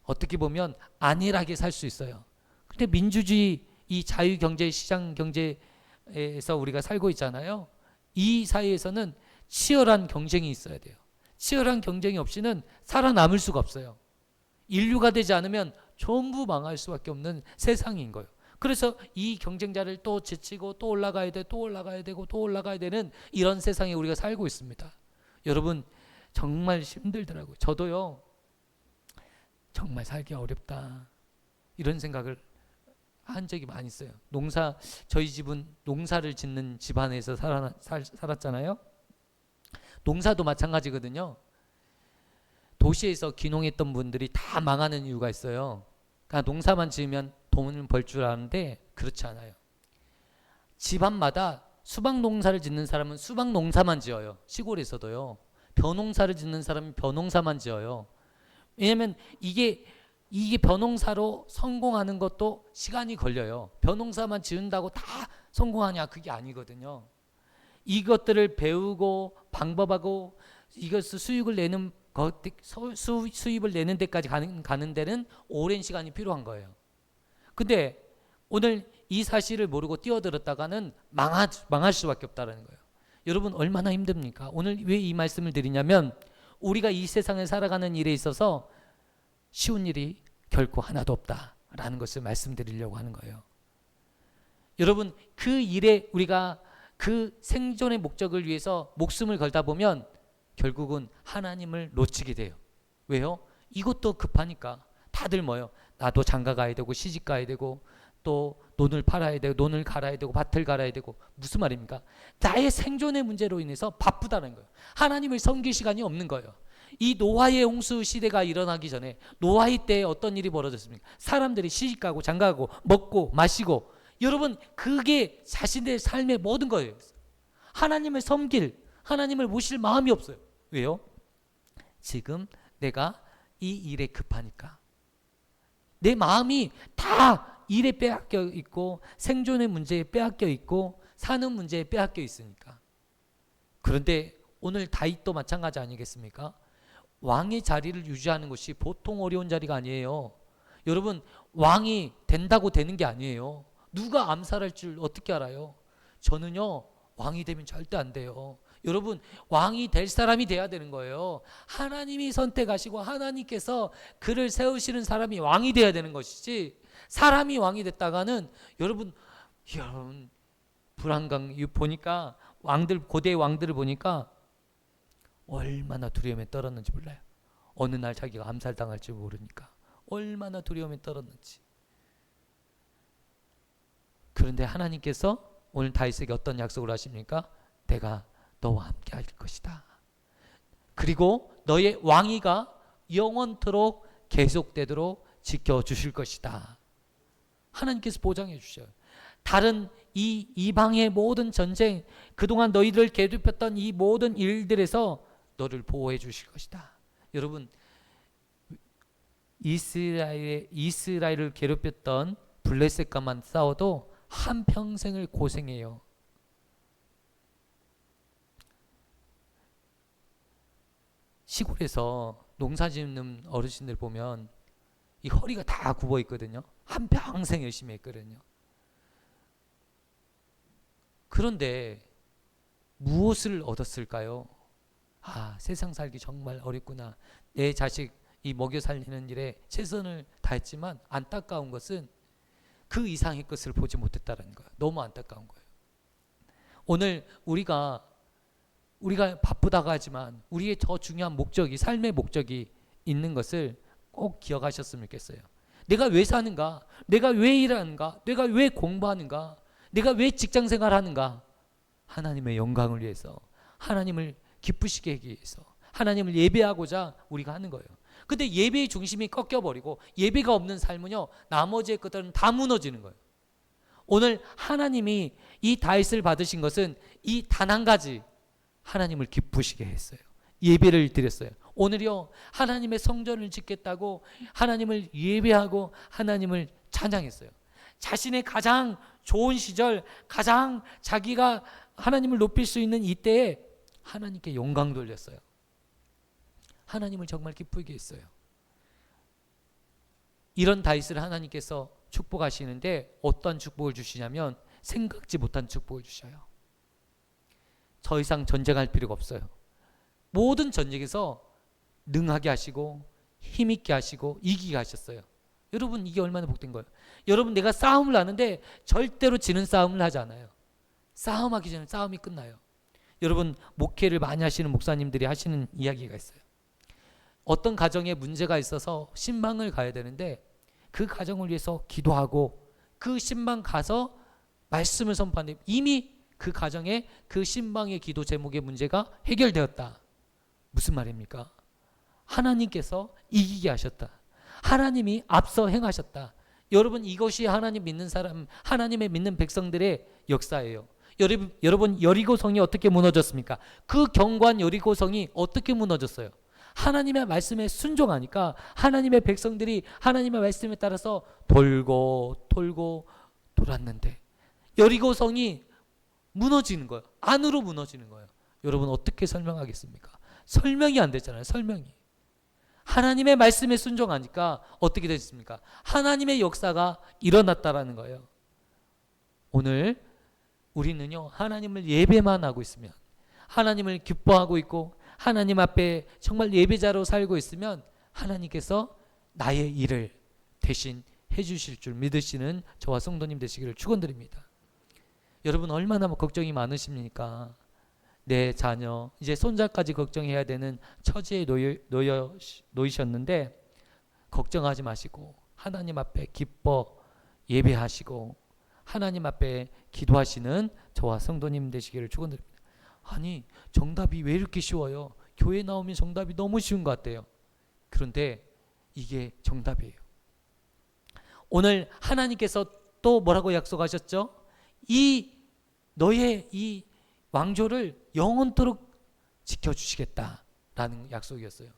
어떻게 보면 안일하게 살 수 있어요. 근데 민주주의, 이 자유경제, 시장경제에서 우리가 살고 있잖아요. 이 사회에서는 치열한 경쟁이 있어야 돼요. 치열한 경쟁이 없이는 살아남을 수가 없어요. 인류가 되지 않으면 전부 망할 수밖에 없는 세상인 거예요. 그래서 이 경쟁자를 또 제치고 또 올라가야 돼, 또 올라가야 되고 또 올라가야 되는 이런 세상에 우리가 살고 있습니다. 여러분, 정말 힘들더라고요. 저도요, 정말 살기 어렵다, 이런 생각을 한 적이 많이 있어요. 저희 집은 농사를 짓는 집안에서 살았잖아요. 농사도 마찬가지거든요. 도시에서 귀농했던 분들이 다 망하는 이유가 있어요. 그러니까 농사만 지으면 돈을 벌 줄 아는데 그렇지 않아요. 집안마다 수박 농사를 짓는 사람은 수박 농사만 지어요. 시골에서도요. 벼농사를 짓는 사람은 벼농사만 지어요. 왜냐하면 이게 벼농사로 성공하는 것도 시간이 걸려요. 벼농사만 지은다고 다 성공하냐? 그게 아니거든요. 이것들을 배우고 방법하고 이것을 수입을 내는 데까지 가는 데는 오랜 시간이 필요한 거예요. 근데 오늘 이 사실을 모르고 뛰어들었다가는 망할 수밖에 없다는 거예요. 여러분, 얼마나 힘듭니까? 오늘 왜 이 말씀을 드리냐면, 우리가 이 세상을 살아가는 일에 있어서 쉬운 일이 결코 하나도 없다라는 것을 말씀드리려고 하는 거예요. 여러분, 그 일에 우리가 그 생존의 목적을 위해서 목숨을 걸다 보면 결국은 하나님을 놓치게 돼요. 왜요? 이것도 급하니까. 다들 뭐요? 나도 장가 가야 되고 시집 가야 되고 또 논을 팔아야 되고 논을 갈아야 되고 밭을 갈아야 되고. 무슨 말입니까? 나의 생존의 문제로 인해서 바쁘다는 거예요. 하나님을 섬길 시간이 없는 거예요. 이 노아의 홍수 시대가 일어나기 전에 노아의 때에 어떤 일이 벌어졌습니까? 사람들이 시집 가고 장가 가고 먹고 마시고. 여러분, 그게 자신의 삶의 모든 거예요. 하나님을 하나님을 모실 마음이 없어요. 왜요? 지금 내가 이 일에 급하니까. 내 마음이 다 일에 빼앗겨 있고 생존의 문제에 빼앗겨 있고 사는 문제에 빼앗겨 있으니까. 그런데 오늘 다윗도 마찬가지 아니겠습니까? 왕의 자리를 유지하는 것이 보통 어려운 자리가 아니에요. 여러분, 왕이 된다고 되는 게 아니에요. 누가 암살할 줄 어떻게 알아요? 저는요, 왕이 되면 절대 안 돼요. 여러분, 왕이 될 사람이 돼야 되는 거예요. 하나님이 선택하시고 하나님께서 그를 세우시는 사람이 왕이 돼야 되는 것이지, 사람이 왕이 됐다가는 여러분 불안감. 보니까 고대 왕들을 보니까 얼마나 두려움에 떨었는지 몰라요. 어느 날 자기가 암살당할지 모르니까 얼마나 두려움에 떨었는지. 그런데 하나님께서 오늘 다윗에게 어떤 약속을 하십니까? 내가 너와 함께 할 것이다. 그리고 너의 왕위가 영원토록 계속되도록 지켜주실 것이다. 하나님께서 보장해 주셔요. 다른 이 이방의 모든 전쟁, 그동안 너희들을 괴롭혔던 이 모든 일들에서 너를 보호해 주실 것이다. 여러분, 이스라엘을 괴롭혔던 블레셋과만 싸워도 한평생을 고생해요. 시골에서 농사 짓는 어르신들 보면 이 허리가 다 굽어 있거든요. 한평생 열심히 했거든요. 그런데 무엇을 얻었을까요? 세상 살기 정말 어렵구나. 내 자식 이 먹여 살리는 일에 최선을 다했지만 안타까운 것은 그 이상의 것을 보지 못했다는 거예요. 너무 안타까운 거예요. 오늘 우리가 바쁘다고 하지만 우리의 더 중요한 목적이, 삶의 목적이 있는 것을 꼭 기억하셨으면 좋겠어요. 내가 왜 사는가? 내가 왜 일하는가? 내가 왜 공부하는가? 내가 왜 직장 생활하는가? 하나님의 영광을 위해서, 하나님을 기쁘시게 하기 위해서, 하나님을 예배하고자 우리가 하는 거예요. 근데 예배의 중심이 꺾여버리고 예배가 없는 삶은요, 나머지의 것들은 다 무너지는 거예요. 오늘 하나님이 이 다윗을 받으신 것은 이 단 한 가지, 하나님을 기쁘시게 했어요. 예배를 드렸어요. 오늘요, 하나님의 성전을 짓겠다고 하나님을 예배하고 하나님을 찬양했어요. 자신의 가장 좋은 시절, 가장 자기가 하나님을 높일 수 있는 이때에 하나님께 영광 돌렸어요. 하나님을 정말 기쁘게 했어요. 이런 다윗을 하나님께서 축복하시는데 어떤 축복을 주시냐면 생각지 못한 축복을 주셔요. 더 이상 전쟁할 필요가 없어요. 모든 전쟁에서 능하게 하시고 힘있게 하시고 이기게 하셨어요. 여러분, 이게 얼마나 복된 거예요. 여러분, 내가 싸움을 하는데 절대로 지는 싸움을 하지 않아요. 싸움하기 전에 싸움이 끝나요. 여러분, 목회를 많이 하시는 목사님들이 하시는 이야기가 있어요. 어떤 가정에 문제가 있어서 신방을 가야 되는데 그 가정을 위해서 기도하고 그 신방 가서 말씀을 선포하는데 이미 그 가정에 그 신방의 기도 제목의 문제가 해결되었다. 무슨 말입니까? 하나님께서 이기게 하셨다. 하나님이 앞서 행하셨다. 여러분, 이것이 하나님 믿는 사람, 하나님의 믿는 백성들의 역사예요. 여러분, 여리고성이 어떻게 무너졌습니까? 그 견고한 여리고성이 어떻게 무너졌어요? 하나님의 말씀에 순종하니까 하나님의 백성들이 하나님의 말씀에 따라서 돌고 돌았는데 여리고성이 무너지는 거예요. 안으로 무너지는 거예요. 여러분, 어떻게 설명하겠습니까? 설명이 안 되잖아요. 설명이. 하나님의 말씀에 순종하니까 어떻게 됐습니까? 하나님의 역사가 일어났다라는 거예요. 오늘 우리는요, 하나님을 예배만 하고 있으면, 하나님을 기뻐하고 있고 하나님 앞에 정말 예배자로 살고 있으면 하나님께서 나의 일을 대신 해주실 줄 믿으시는 저와 성도님 되시기를 축원드립니다. 여러분, 얼마나 걱정이 많으십니까? 내 자녀, 이제 손자까지 걱정해야 되는 처지에 놓이셨는데 걱정하지 마시고 하나님 앞에 기뻐 예배하시고 하나님 앞에 기도하시는 저와 성도님 되시기를 축원드립니다. 아니, 정답이 왜 이렇게 쉬워요? 교회 나오면 정답이 너무 쉬운 것 같아요. 그런데 이게 정답이에요. 오늘 하나님께서 또 뭐라고 약속하셨죠? 너의 이 왕조를 영원토록 지켜주시겠다라는 약속이었어요.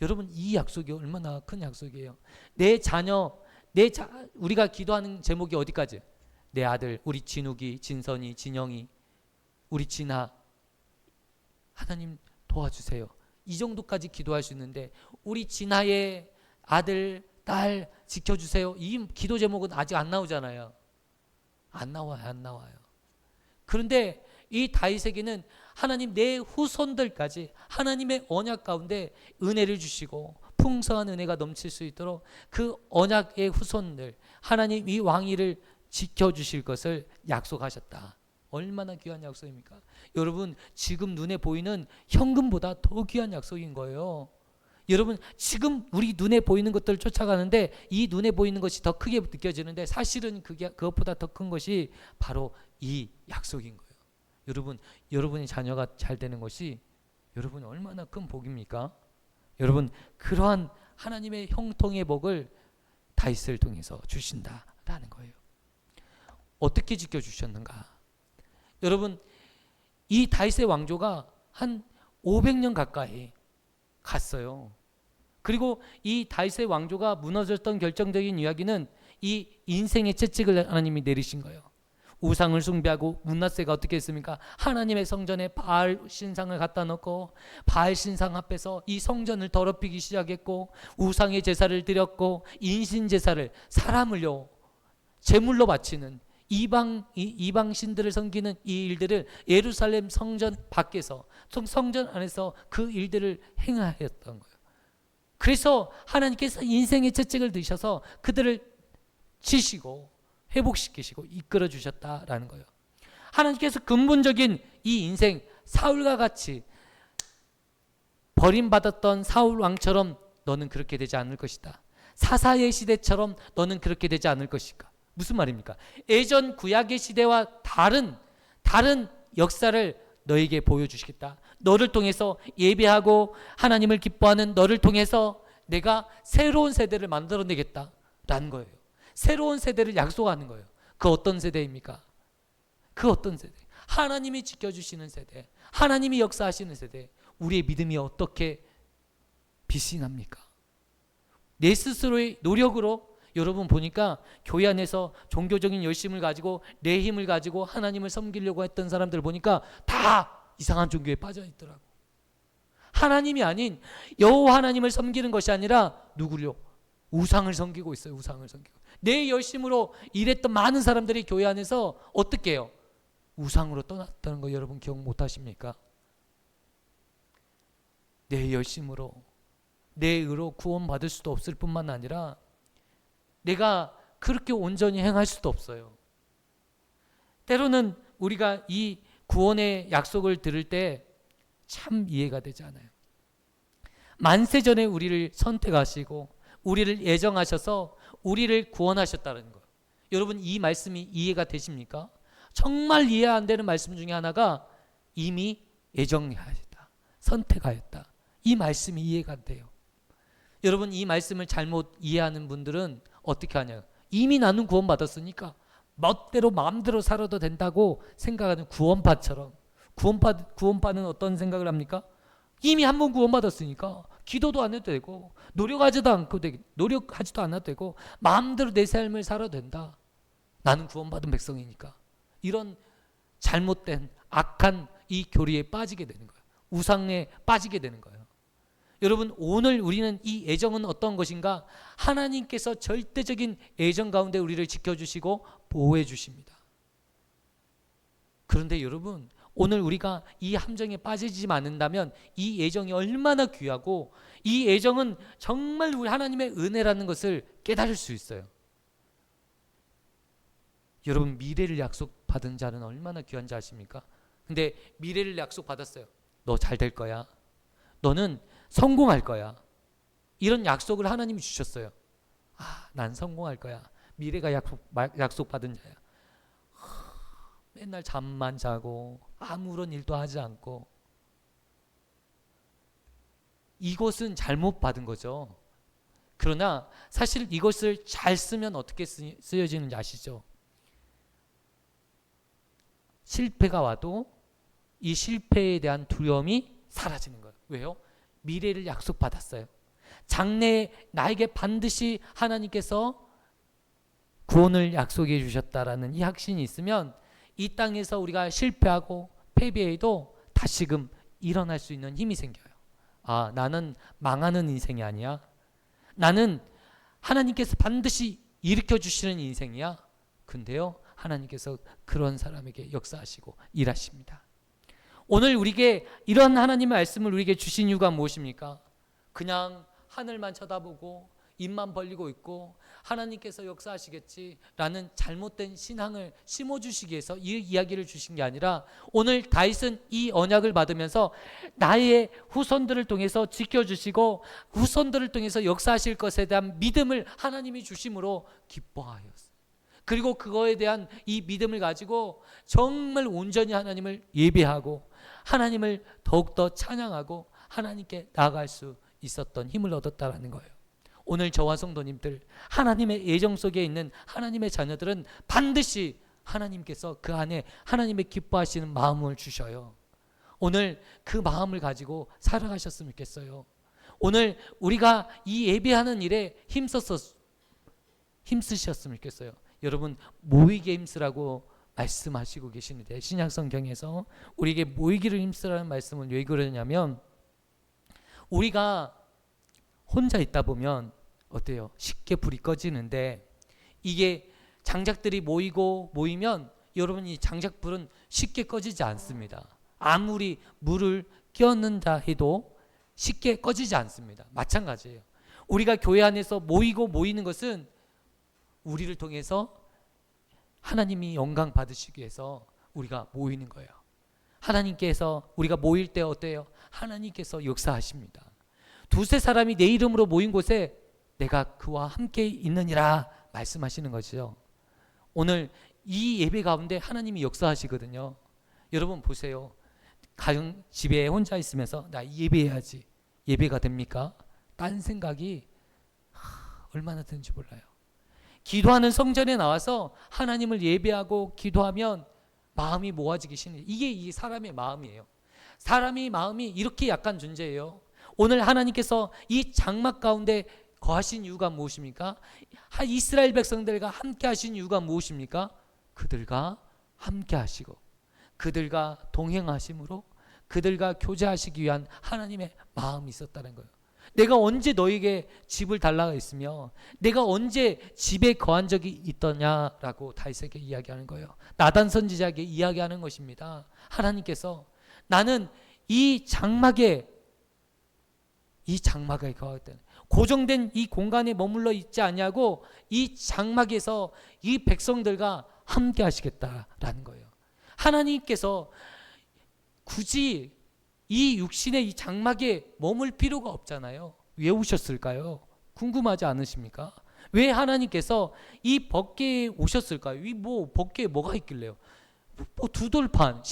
여러분, 이 약속이 얼마나 큰 약속이에요. 내 자녀, 우리가 기도하는 제목이 어디까지? 내 아들, 우리 진욱이, 진선이, 진영이, 우리 진아, 하나님 도와주세요. 이 정도까지 기도할 수 있는데 우리 진아의 아들, 딸 지켜주세요. 이 기도 제목은 아직 안 나오잖아요. 안 나와요. 그런데 이 다윗에게는 하나님 내 후손들까지 하나님의 언약 가운데 은혜를 주시고 풍성한 은혜가 넘칠 수 있도록 그 언약의 후손들, 하나님 이 왕위를 지켜주실 것을 약속하셨다. 얼마나 귀한 약속입니까? 여러분, 지금 눈에 보이는 현금보다 더 귀한 약속인 거예요. 여러분, 지금 우리 눈에 보이는 것들을 쫓아가는데 이 눈에 보이는 것이 더 크게 느껴지는데 사실은 그것보다 더 큰 것이 바로 이 약속인 거예요. 여러분, 여러분의 자녀가 잘 되는 것이 여러분이 얼마나 큰 복입니까? 여러분, 그러한 하나님의 형통의 복을 다윗을 통해서 주신다라는 거예요. 어떻게 지켜주셨는가? 여러분, 이 다윗의 왕조가 한 500년 가까이 갔어요. 그리고 이 다윗의 왕조가 무너졌던 결정적인 이야기는 이 인생의 채찍을 하나님이 내리신 거예요. 우상을 숭배하고 므낫세가 어떻게 했습니까? 하나님의 성전에 바알 신상을 갖다 놓고 바알 신상 앞에서 이 성전을 더럽히기 시작했고 우상의 제사를 드렸고 인신 제사를 사람을요 제물로 바치는 이방 신들을 섬기는 이 일들을 예루살렘 성전 밖에서 성전 안에서 그 일들을 행하였던 거예요. 그래서 하나님께서 인생의 채찍을 드셔서 그들을 치시고 회복시키시고 이끌어 주셨다라는 거예요. 하나님께서 근본적인 이 인생, 사울과 같이 버림받았던 사울 왕처럼 너는 그렇게 되지 않을 것이다. 사사의 시대처럼 너는 그렇게 되지 않을 것이다. 무슨 말입니까? 예전 구약의 시대와 다른 역사를 너에게 보여주시겠다. 너를 통해서 예배하고 하나님을 기뻐하는 너를 통해서 내가 새로운 세대를 만들어내겠다라는 거예요. 새로운 세대를 약속하는 거예요. 그 어떤 세대입니까? 그 어떤 세대? 하나님이 지켜주시는 세대, 하나님이 역사하시는 세대. 우리의 믿음이 어떻게 빛이 납니까? 내 스스로의 노력으로, 여러분 보니까 교회 안에서 종교적인 열심을 가지고 내 힘을 가지고 하나님을 섬기려고 했던 사람들 보니까 다 이상한 종교에 빠져 있더라고. 하나님이 아닌 여호와 하나님을 섬기는 것이 아니라 누구요? 우상을 섬기고 있어요. 우상을 섬기고. 내 열심으로 일했던 많은 사람들이 교회 안에서 어떻게 해요? 우상으로 떠났다는 거 여러분 기억 못 하십니까? 내 열심으로, 내 의로 구원받을 수도 없을 뿐만 아니라 내가 그렇게 온전히 행할 수도 없어요. 때로는 우리가 이 구원의 약속을 들을 때 참 이해가 되지 않아요. 만세전에 우리를 선택하시고 우리를 예정하셔서 우리를 구원하셨다는 거예요. 여러분 이 말씀이 이해가 되십니까? 정말 이해 안 되는 말씀 중에 하나가 이미 예정하였다, 선택하였다. 이 말씀이 이해가 안 돼요. 여러분 이 말씀을 잘못 이해하는 분들은 어떻게 하냐? 이미 나는 구원받았으니까 멋대로 마음대로 살아도 된다고 생각하는 구원파처럼. 구원파는 어떤 생각을 합니까? 이미 한 번 구원받았으니까 기도도 안 해도 되고 노력하지도 않아도 되고 마음대로 내 삶을 살아도 된다. 나는 구원받은 백성이니까. 이런 잘못된 악한 이 교리에 빠지게 되는 거예요. 우상에 빠지게 되는 거예요. 여러분 오늘 우리는 이 애정은 어떤 것인가? 하나님께서 절대적인 애정 가운데 우리를 지켜주시고 보호해 주십니다. 그런데 여러분 오늘 우리가 이 함정에 빠지지 않는다면 이 애정이 얼마나 귀하고 이 애정은 정말 우리 하나님의 은혜라는 것을 깨달을 수 있어요. 여러분 미래를 약속받은 자는 얼마나 귀한지 아십니까? 근데 미래를 약속받았어요. 너 잘 될 거야. 너는 성공할 거야. 이런 약속을 하나님이 주셨어요. 난 성공할 거야. 미래가 약속받은 자야. 맨날 잠만 자고 아무런 일도 하지 않고. 이것은 잘못 받은 거죠. 그러나 사실 이것을 잘 쓰면 어떻게 쓰여지는지 아시죠? 실패가 와도 이 실패에 대한 두려움이 사라지는 거예요. 왜요? 미래를 약속받았어요. 장래에 나에게 반드시 하나님께서 구원을 약속해 주셨다라는 이 확신이 있으면 이 땅에서 우리가 실패하고 패배해도 다시금 일어날 수 있는 힘이 생겨요. 나는 망하는 인생이 아니야. 나는 하나님께서 반드시 일으켜 주시는 인생이야. 근데요, 하나님께서 그런 사람에게 역사하시고 일하십니다. 오늘 우리에게 이런 하나님의 말씀을 우리에게 주신 이유가 무엇입니까? 그냥 하늘만 쳐다보고 입만 벌리고 있고 하나님께서 역사하시겠지라는 잘못된 신앙을 심어주시기 위해서 이 이야기를 주신 게 아니라 오늘 다윗은 이 언약을 받으면서 나의 후손들을 통해서 지켜주시고 후손들을 통해서 역사하실 것에 대한 믿음을 하나님이 주심으로 기뻐하였어요. 그리고 그거에 대한 이 믿음을 가지고 정말 온전히 하나님을 예배하고 하나님을 더욱더 찬양하고 하나님께 나아갈 수 있었던 힘을 얻었다라는 거예요. 오늘 저와 성도님들, 하나님의 애정 속에 있는 하나님의 자녀들은 반드시 하나님께서 그 안에 하나님의 기뻐하시는 마음을 주셔요. 오늘 그 마음을 가지고 살아가셨으면 좋겠어요. 오늘 우리가 이 예배하는 일에 힘쓰셨으면 좋겠어요. 여러분 모이게 힘쓰라고 말씀하시고 계시는데 신약성경에서 우리에게 모이기를 힘쓰라는 말씀은 왜 그러냐면 우리가 혼자 있다 보면 어때요? 쉽게 불이 꺼지는데 이게 장작들이 모이면 여러분 이 장작불은 쉽게 꺼지지 않습니다. 아무리 물을 끼얹는다 해도 쉽게 꺼지지 않습니다. 마찬가지예요. 우리가 교회 안에서 모이는 것은 우리를 통해서 하나님이 영광 받으시기 위해서 우리가 모이는 거예요. 하나님께서 우리가 모일 때 어때요? 하나님께서 역사하십니다. 두세 사람이 내 이름으로 모인 곳에 내가 그와 함께 있느니라 말씀하시는 거죠. 오늘 이 예배 가운데 하나님이 역사하시거든요. 여러분 보세요. 가정 집에 혼자 있으면서 나 예배해야지. 예배가 됩니까? 딴 생각이 얼마나 드는지 몰라요. 기도하는 성전에 나와서 하나님을 예배하고 기도하면 마음이 모아지기 시작해요. 이게 이 사람의 마음이에요. 사람의 마음이 이렇게 약한 존재예요. 오늘 하나님께서 이 장막 가운데 거하신 이유가 무엇입니까? 이스라엘 백성들과 함께 하신 이유가 무엇입니까? 그들과 함께 하시고 그들과 동행하심으로 그들과 교제하시기 위한 하나님의 마음이 있었다는 거예요. 내가 언제 너에게 집을 달라가 있으며 내가 언제 집에 거한 적이 있더냐라고 다윗에게 이야기하는 거예요. 나단 선지자에게 이야기하는 것입니다. 하나님께서 나는 이 장막에 거하겠다는, 고정된 이 공간에 머물러 있지 않냐고 이 장막에서 이 백성들과 함께 하시겠다라는 거예요. 하나님께서 굳이 이 육신의 이 장막에 머물 필요가 없잖아요. 왜 오셨을까요? 궁금하지 않으십니까? 왜 하나님께서 이 법궤에 오셨을까요? 이 법궤에 뭐가 있길래요? 두 돌판,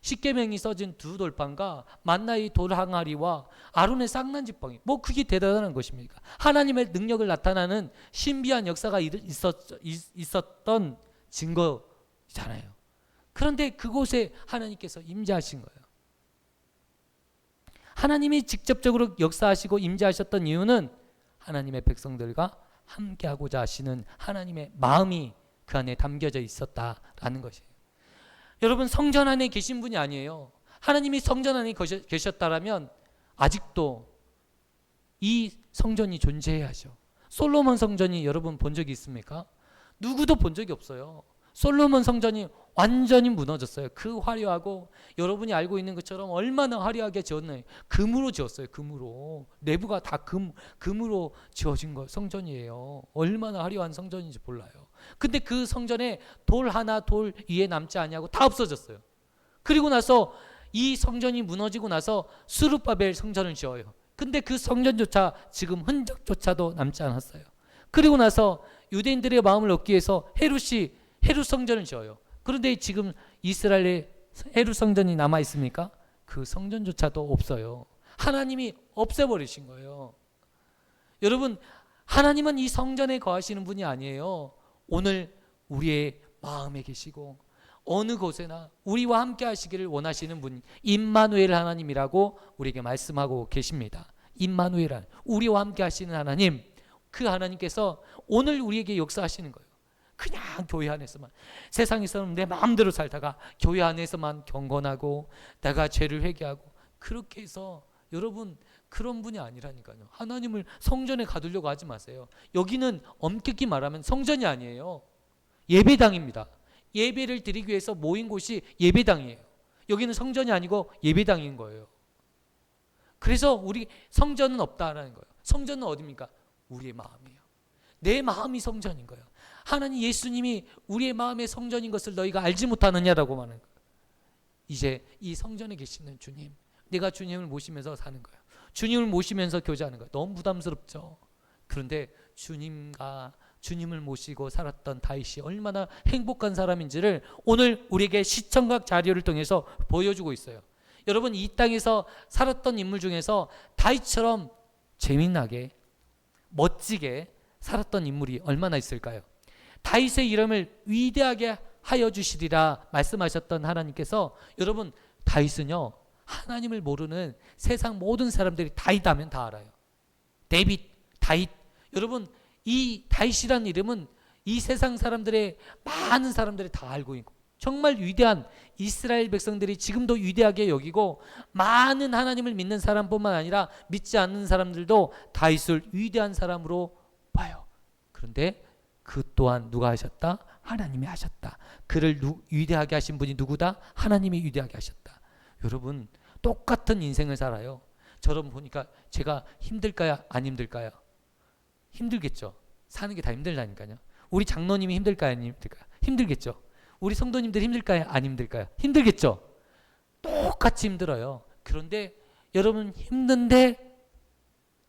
십계명이 써진 두 돌판과 만나의 돌 항아리와 아론의 쌍난지팡이, 그게 대단한 것입니까? 하나님의 능력을 나타나는 신비한 역사가 있었던 증거잖아요. 그런데 그곳에 하나님께서 임재하신 거예요. 하나님이 직접적으로 역사하시고 임재하셨던 이유는 하나님의 백성들과 함께하고자 하시는 하나님의 마음이 그 안에 담겨져 있었다라는 것이에요. 여러분, 성전 안에 계신 분이 아니에요. 하나님이 성전 안에 계셨다라면 아직도 이 성전이 존재해야죠. 솔로몬 성전이 여러분 본 적이 있습니까? 누구도 본 적이 없어요. 솔로몬 성전이 완전히 무너졌어요. 그 화려하고 여러분이 알고 있는 것처럼 얼마나 화려하게 지었나요? 금으로 지었어요. 금으로. 내부가 다 금으로 지어진 성전이에요. 얼마나 화려한 성전인지 몰라요. 근데 그 성전에 돌 위에 남지 않냐고 다 없어졌어요. 그리고 나서 이 성전이 무너지고 나서 스룹바벨 성전을 지어요. 근데 그 성전조차 지금 흔적조차도 남지 않았어요. 그리고 나서 유대인들의 마음을 얻기 위해서 헤룻 성전을 지어요. 그런데 지금 이스라엘에 헤룻 성전이 남아 있습니까? 그 성전조차도 없어요. 하나님이 없애버리신 거예요. 여러분, 하나님은 이 성전에 거하시는 분이 아니에요. 오늘 우리의 마음에 계시고 어느 곳에나 우리와 함께 하시기를 원하시는 분, 임마누엘 하나님이라고 우리에게 말씀하고 계십니다. 임마누엘 하나님, 우리와 함께 하시는 하나님, 그 하나님께서 오늘 우리에게 역사하시는 거예요. 그냥 교회 안에서만, 세상에서는 내 마음대로 살다가 교회 안에서만 경건하고 내가 죄를 회개하고 그렇게 해서, 여러분 그런 분이 아니라니까요. 하나님을 성전에 가두려고 하지 마세요. 여기는 엄격히 말하면 성전이 아니에요. 예배당입니다. 예배를 드리기 위해서 모인 곳이 예배당이에요. 여기는 성전이 아니고 예배당인 거예요. 그래서 우리 성전은 없다라는 거예요. 성전은 어디입니까? 우리의 마음이에요. 내 마음이 성전인 거예요. 하나님 예수님이 우리의 마음의 성전인 것을 너희가 알지 못하느냐라고 말하는 거예요. 이제 이 성전에 계시는 주님, 내가 주님을 모시면서 사는 거예요. 주님을 모시면서 교제하는 거예요. 너무 부담스럽죠. 그런데 주님을 모시고 살았던 다윗이 얼마나 행복한 사람인지를 오늘 우리에게 시청각 자료를 통해서 보여주고 있어요. 여러분, 이 땅에서 살았던 인물 중에서 다윗처럼 재미나게 멋지게 살았던 인물이 얼마나 있을까요? 다윗의 이름을 위대하게 하여 주시리라 말씀하셨던 하나님께서, 여러분 다윗은요, 하나님을 모르는 세상 모든 사람들이 다윗 하면 다 알아요. 다윗. 여러분, 이 다윗이라는 이름은 이 세상 사람들의 많은 사람들이 다 알고 있고, 정말 위대한 이스라엘 백성들이 지금도 위대하게 여기고, 많은 하나님을 믿는 사람뿐만 아니라 믿지 않는 사람들도 다윗을 위대한 사람으로 봐요. 그런데 그 또한 누가 하셨다? 하나님이 하셨다. 그를 위대하게 하신 분이 누구다? 하나님이 위대하게 하셨다. 여러분, 똑같은 인생을 살아요. 저런 보니까 제가 힘들까요? 안 힘들까요? 힘들겠죠. 사는 게 다 힘들다니까요. 우리 장로님이 힘들까요? 안 힘들까요? 힘들겠죠. 우리 성도님들 힘들까요? 안 힘들까요? 힘들겠죠. 똑같이 힘들어요. 그런데 여러분, 힘든데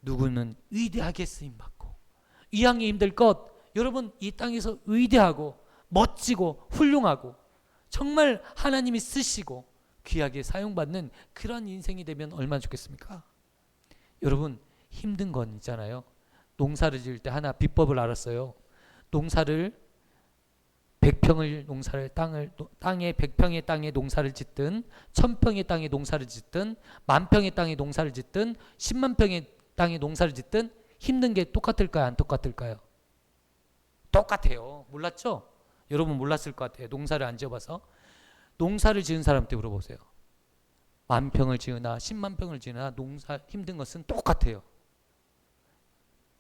누구는 위대하게 쓰임받고, 이왕이 힘들 것, 여러분 이 땅에서 위대하고 멋지고 훌륭하고 정말 하나님이 쓰시고 귀하게 사용받는 그런 인생이 되면 얼마나 좋겠습니까? 여러분, 힘든 건 있잖아요. 농사를 지을 때 하나 비법을 알았어요. 농사를 100평을 농사를 땅에 100평의 땅에 농사를 짓든 1000평의 땅에 농사를 짓든 10,000평의 땅에 농사를 짓든 10만 평의 땅에 농사를 짓든 힘든 게 똑같을까요? 안 똑같을까요? 똑같아요. 몰랐죠? 여러분 몰랐을 것 같아요. 농사를 안 지어봐서. 농사를 지은 사람한테 물어보세요. 10,000평을 지으나 10만 평을 지으나 농사 힘든 것은 똑같아요.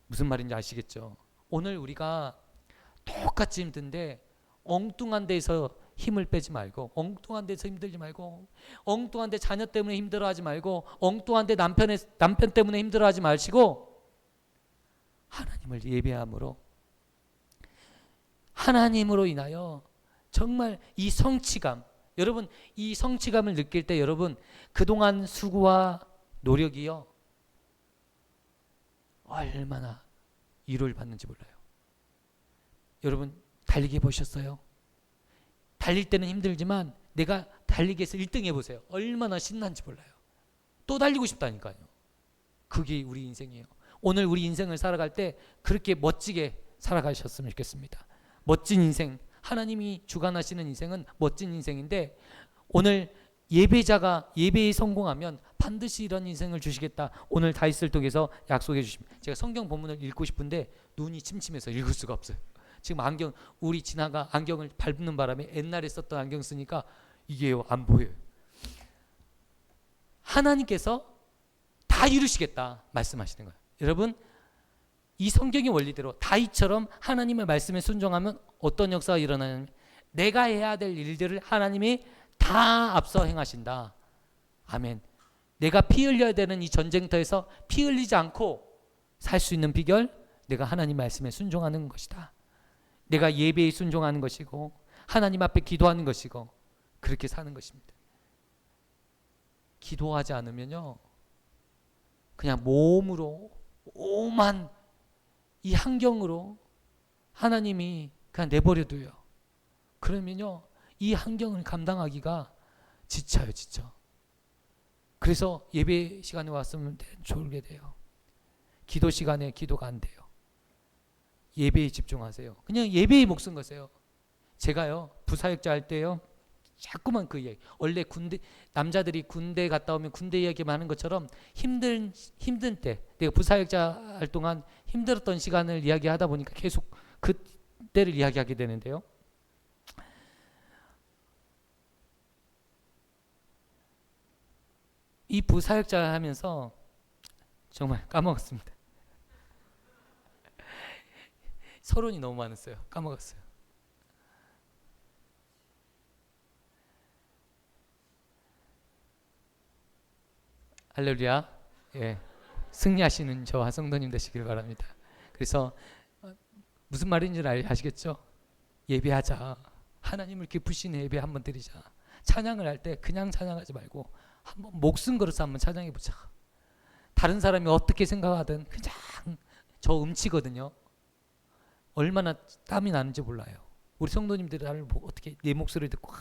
무슨 말인지 아시겠죠? 오늘 우리가 똑같이 힘든데 엉뚱한 데서 힘을 빼지 말고, 엉뚱한 데서 힘들지 말고, 엉뚱한 데 자녀 때문에 힘들어하지 말고, 엉뚱한 데 남편 때문에 힘들어하지 마시고 하나님을 예배함으로, 하나님으로 인하여 정말 이 성취감, 여러분 이 성취감을 느낄 때 여러분 그동안 수고와 노력이요 얼마나 위로를 받는지 몰라요. 여러분 달리기 해보셨어요? 달릴 때는 힘들지만 내가 달리기에서 1등 해보세요. 얼마나 신난지 몰라요. 또 달리고 싶다니까요. 그게 우리 인생이에요. 오늘 우리 인생을 살아갈 때 그렇게 멋지게 살아가셨으면 좋겠습니다. 멋진 인생, 하나님이 주관하시는 인생은 멋진 인생인데 오늘 예배자가 예배에 성공하면 반드시 이런 인생을 주시겠다. 오늘 다윗을 통해서 약속해 주십니다. 제가 성경 본문을 읽고 싶은데 눈이 침침해서 읽을 수가 없어요. 지금 안경, 우리 진아가 안경을 밟는 바람에 옛날에 썼던 안경 쓰니까 이게요 안 보여요. 하나님께서 다 이루시겠다 말씀하시는 거예요. 여러분 이 성경의 원리대로 다윗처럼 하나님의 말씀에 순종하면 어떤 역사가 일어나냐면 내가 해야 될 일들을 하나님이 다 앞서 행하신다. 아멘. 내가 피 흘려야 되는 이 전쟁터에서 피 흘리지 않고 살 수 있는 비결, 내가 하나님 말씀에 순종하는 것이다. 내가 예배에 순종하는 것이고 하나님 앞에 기도하는 것이고 그렇게 사는 것입니다. 기도하지 않으면요 그냥 몸으로 오만 이 환경으로 하나님이 그냥 내버려둬요. 그러면요 이 환경을 감당하기가 지쳐요. 지쳐. 그래서 예배 시간에 왔으면 졸게 돼요. 기도 시간에 기도가 안 돼요. 예배에 집중하세요. 그냥 예배에 목숨 거세요. 제가요 부사역자 할 때요 자꾸만 그 이야기, 원래 군대 남자들이 군대 갔다 오면 군대 이야기만 하는 것처럼 힘든 때 내가 부사역자 할 동안 힘들었던 시간을 이야기하다 보니까 계속 그때를 이야기하게 되는데요. 이 부사역자 하면서 정말 까먹었습니다. 서론이 너무 많았어요. 까먹었어요. 할렐루야. 예. 승리하시는 저와 성도님 되시길 바랍니다. 그래서 무슨 말인지 아시겠죠? 예배하자. 하나님을 기쁘시는 예배 한번 드리자. 찬양을 할 때 그냥 찬양하지 말고 한번 목숨 걸어서 한번 찬양해 보자. 다른 사람이 어떻게 생각하든 그냥 저 음치거든요. 얼마나 땀이 나는지 몰라요. 우리 성도님들이 나를 어떻게 내 목소리 듣고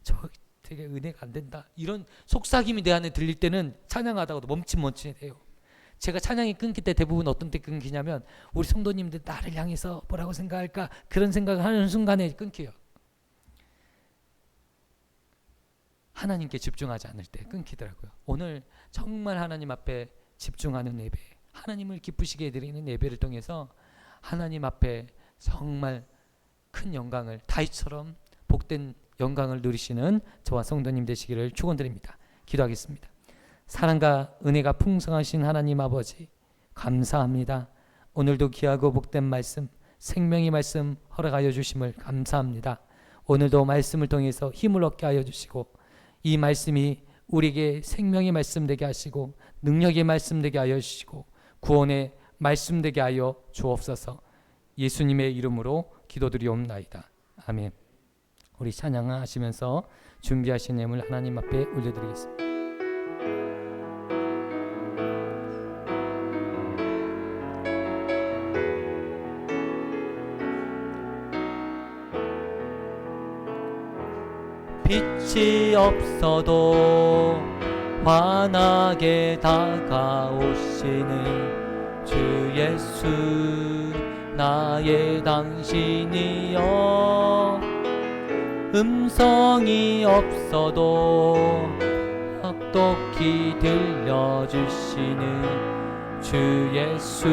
저 되게 은혜가 안 된다 이런 속삭임이 내 안에 들릴 때는 찬양하다가도 멈칫멈칫해요. 제가 찬양이 끊길 때 대부분 어떤 때 끊기냐면 우리 성도님들 나를 향해서 뭐라고 생각할까 그런 생각을 하는 순간에 끊겨요. 하나님께 집중하지 않을 때 끊기더라고요. 오늘 정말 하나님 앞에 집중하는 예배, 하나님을 기쁘시게 드리는 예배를 통해서 하나님 앞에 정말 큰 영광을 다윗처럼 복된 영광을 누리시는 저와 성도님 되시기를 축원드립니다. 기도하겠습니다. 사랑과 은혜가 풍성하신 하나님 아버지 감사합니다. 오늘도 귀하고 복된 말씀, 생명의 말씀 허락하여 주심을 감사합니다. 오늘도 말씀을 통해서 힘을 얻게 하여 주시고 이 말씀이 우리에게 생명의 말씀 되게 하시고 능력의 말씀 되게 하여 주시고 구원의 말씀 되게 하여 주옵소서. 예수님의 이름으로 기도드리옵나이다. 아멘. 우리 찬양하시면서 준비하신 예물 하나님 앞에 올려드리겠습니다. 것이 없어도 환하게 다가오시는 주 예수 나의 당신이여 음성이 없어도 똑똑히 들려주시는 주 예수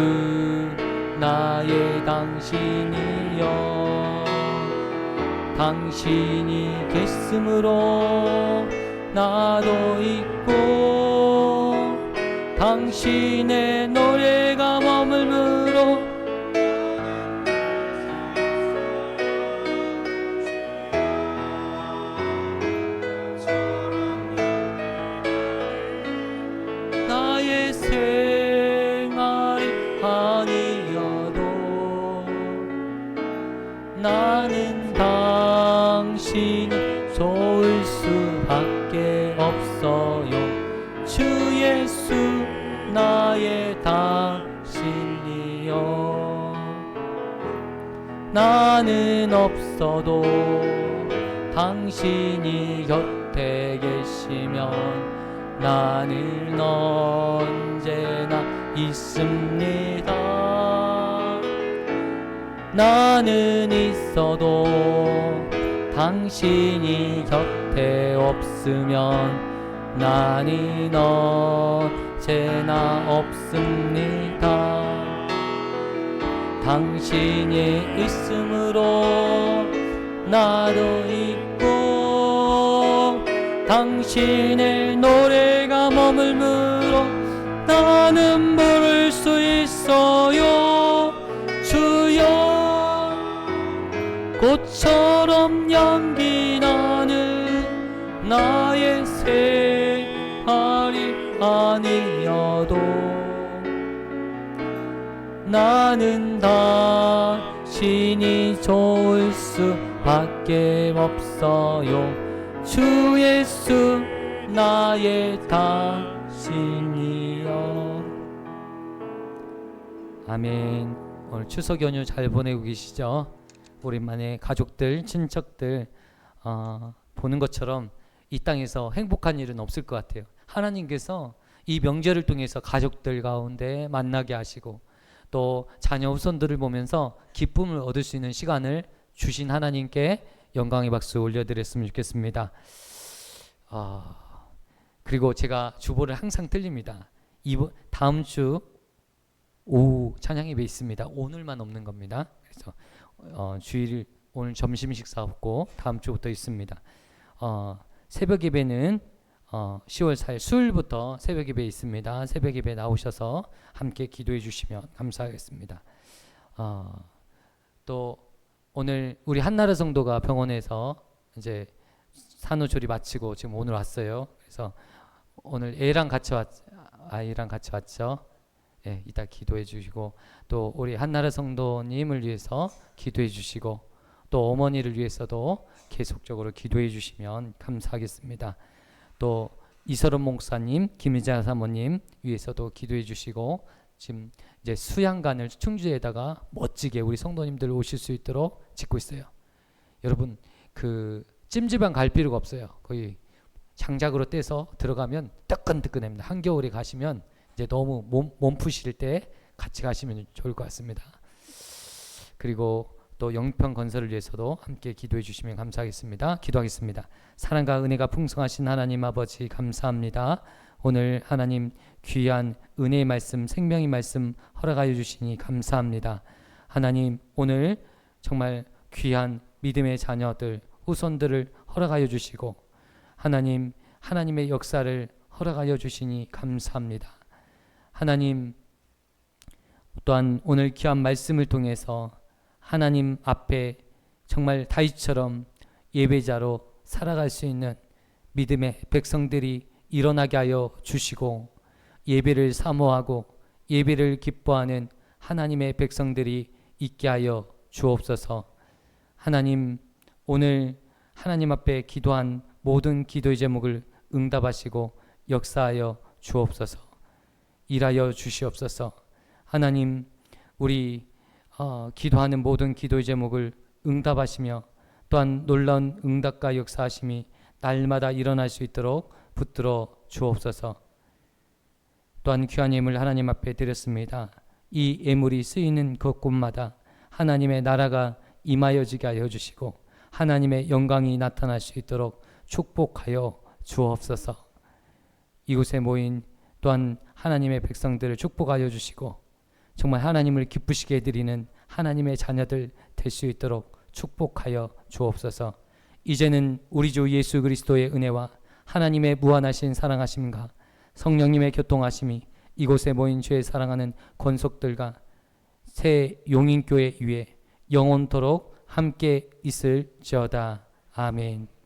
나의 당신이여 당신이 계심으로 나도 있고 당신의 노래가 머물므로 나의 생활이 아니어도 나는 당신이 좋을 수밖에 없어요 주 예수 나의 당신이여 나는 없어도 당신이 곁에 계시면 나는 언제나 있습니다 나는 있어도 당신이 곁에 없으면 나는 언제나 없습니다 당신이 있으므로 나도 있고 당신의 노래가 머물므로 나는 부를 수 있어요 주여 꽃처럼 향기 나는 나의 생활이 아니어도 나는 당신이 좋을 수밖에 없어요 주 예수 나의 당신이여 아멘. 오늘 추석 연휴 잘 보내고 계시죠? 오랜만에 가족들 친척들 보는 것처럼 이 땅에서 행복한 일은 없을 것 같아요. 하나님께서 이 명절을 통해서 가족들 가운데 만나게 하시고 또 자녀 후손들을 보면서 기쁨을 얻을 수 있는 시간을 주신 하나님께 영광의 박수 올려드렸으면 좋겠습니다. 그리고 제가 주보를 항상 틀립니다. 다음 주 오후 찬양 예배 있습니다. 오늘만 없는 겁니다. 그래서 주일 오늘 점심 식사 없고 다음 주부터 있습니다. 새벽 예배는 10월 4일 수요일부터 새벽 예배 있습니다. 새벽 예배 나오셔서 함께 기도해 주시면 감사하겠습니다. 또 오늘 우리 한나라 성도가 병원에서 이제 산후조리 마치고 지금 오늘 왔어요. 그래서 오늘 아이랑 같이 왔죠. 예, 이따 기도해 주시고 또 우리 한나라 성도님을 위해서 기도해 주시고 또 어머니를 위해서도 계속적으로 기도해 주시면 감사하겠습니다. 또 이설원 목사님, 김희자 사모님 위해서도 기도해 주시고 지금 이제 수양관을 충주에다가 멋지게 우리 성도님들 오실 수 있도록 짓고 있어요. 여러분 그 찜질방 갈 필요가 없어요. 거의 장작으로 떼서 들어가면 뜨끈뜨끈합니다. 한겨울에 가시면 이제 너무 몸 푸실 때 같이 가시면 좋을 것 같습니다. 그리고 또 영평 건설을 위해서도 함께 기도해 주시면 감사하겠습니다. 기도하겠습니다. 사랑과 은혜가 풍성하신 하나님 아버지 감사합니다. 오늘 하나님 귀한 은혜의 말씀, 생명의 말씀 허락하여 주시니 감사합니다. 하나님 오늘 정말 귀한 믿음의 자녀들, 후손들을 허락하여 주시고 하나님의 역사를 허락하여 주시니 감사합니다. 하나님 또한 오늘 귀한 말씀을 통해서 하나님 앞에 정말 다윗처럼 예배자로 살아갈 수 있는 믿음의 백성들이 일어나게 하여 주시고 예배를 사모하고 예배를 기뻐하는 하나님의 백성들이 있게 하여 주옵소서. 하나님 오늘 하나님 앞에 기도한 모든 기도의 제목을 응답하시고 역사하여 주옵소서. 일하여 주시옵소서. 하나님 우리 기도하는 모든 기도의 제목을 응답하시며 또한 놀라운 응답과 역사하심이 날마다 일어날 수 있도록 붙들어 주옵소서. 또한 귀한 예물 하나님 앞에 드렸습니다. 이 예물이 쓰이는 그곳마다 하나님의 나라가 임하여지게 하여 주시고 하나님의 영광이 나타날 수 있도록 축복하여 주옵소서. 이곳에 모인 또한 하나님의 백성들을 축복하여 주시고 정말 하나님을 기쁘시게 해드리는 하나님의 자녀들 될 수 있도록 축복하여 주옵소서. 이제는 우리 주 예수 그리스도의 은혜와 하나님의 무한하신 사랑하심과 성령님의 교통하심이 이곳에 모인 주의 사랑하는 권속들과 새 용인교회 위에 영원토록 함께 있을지어다. 아멘.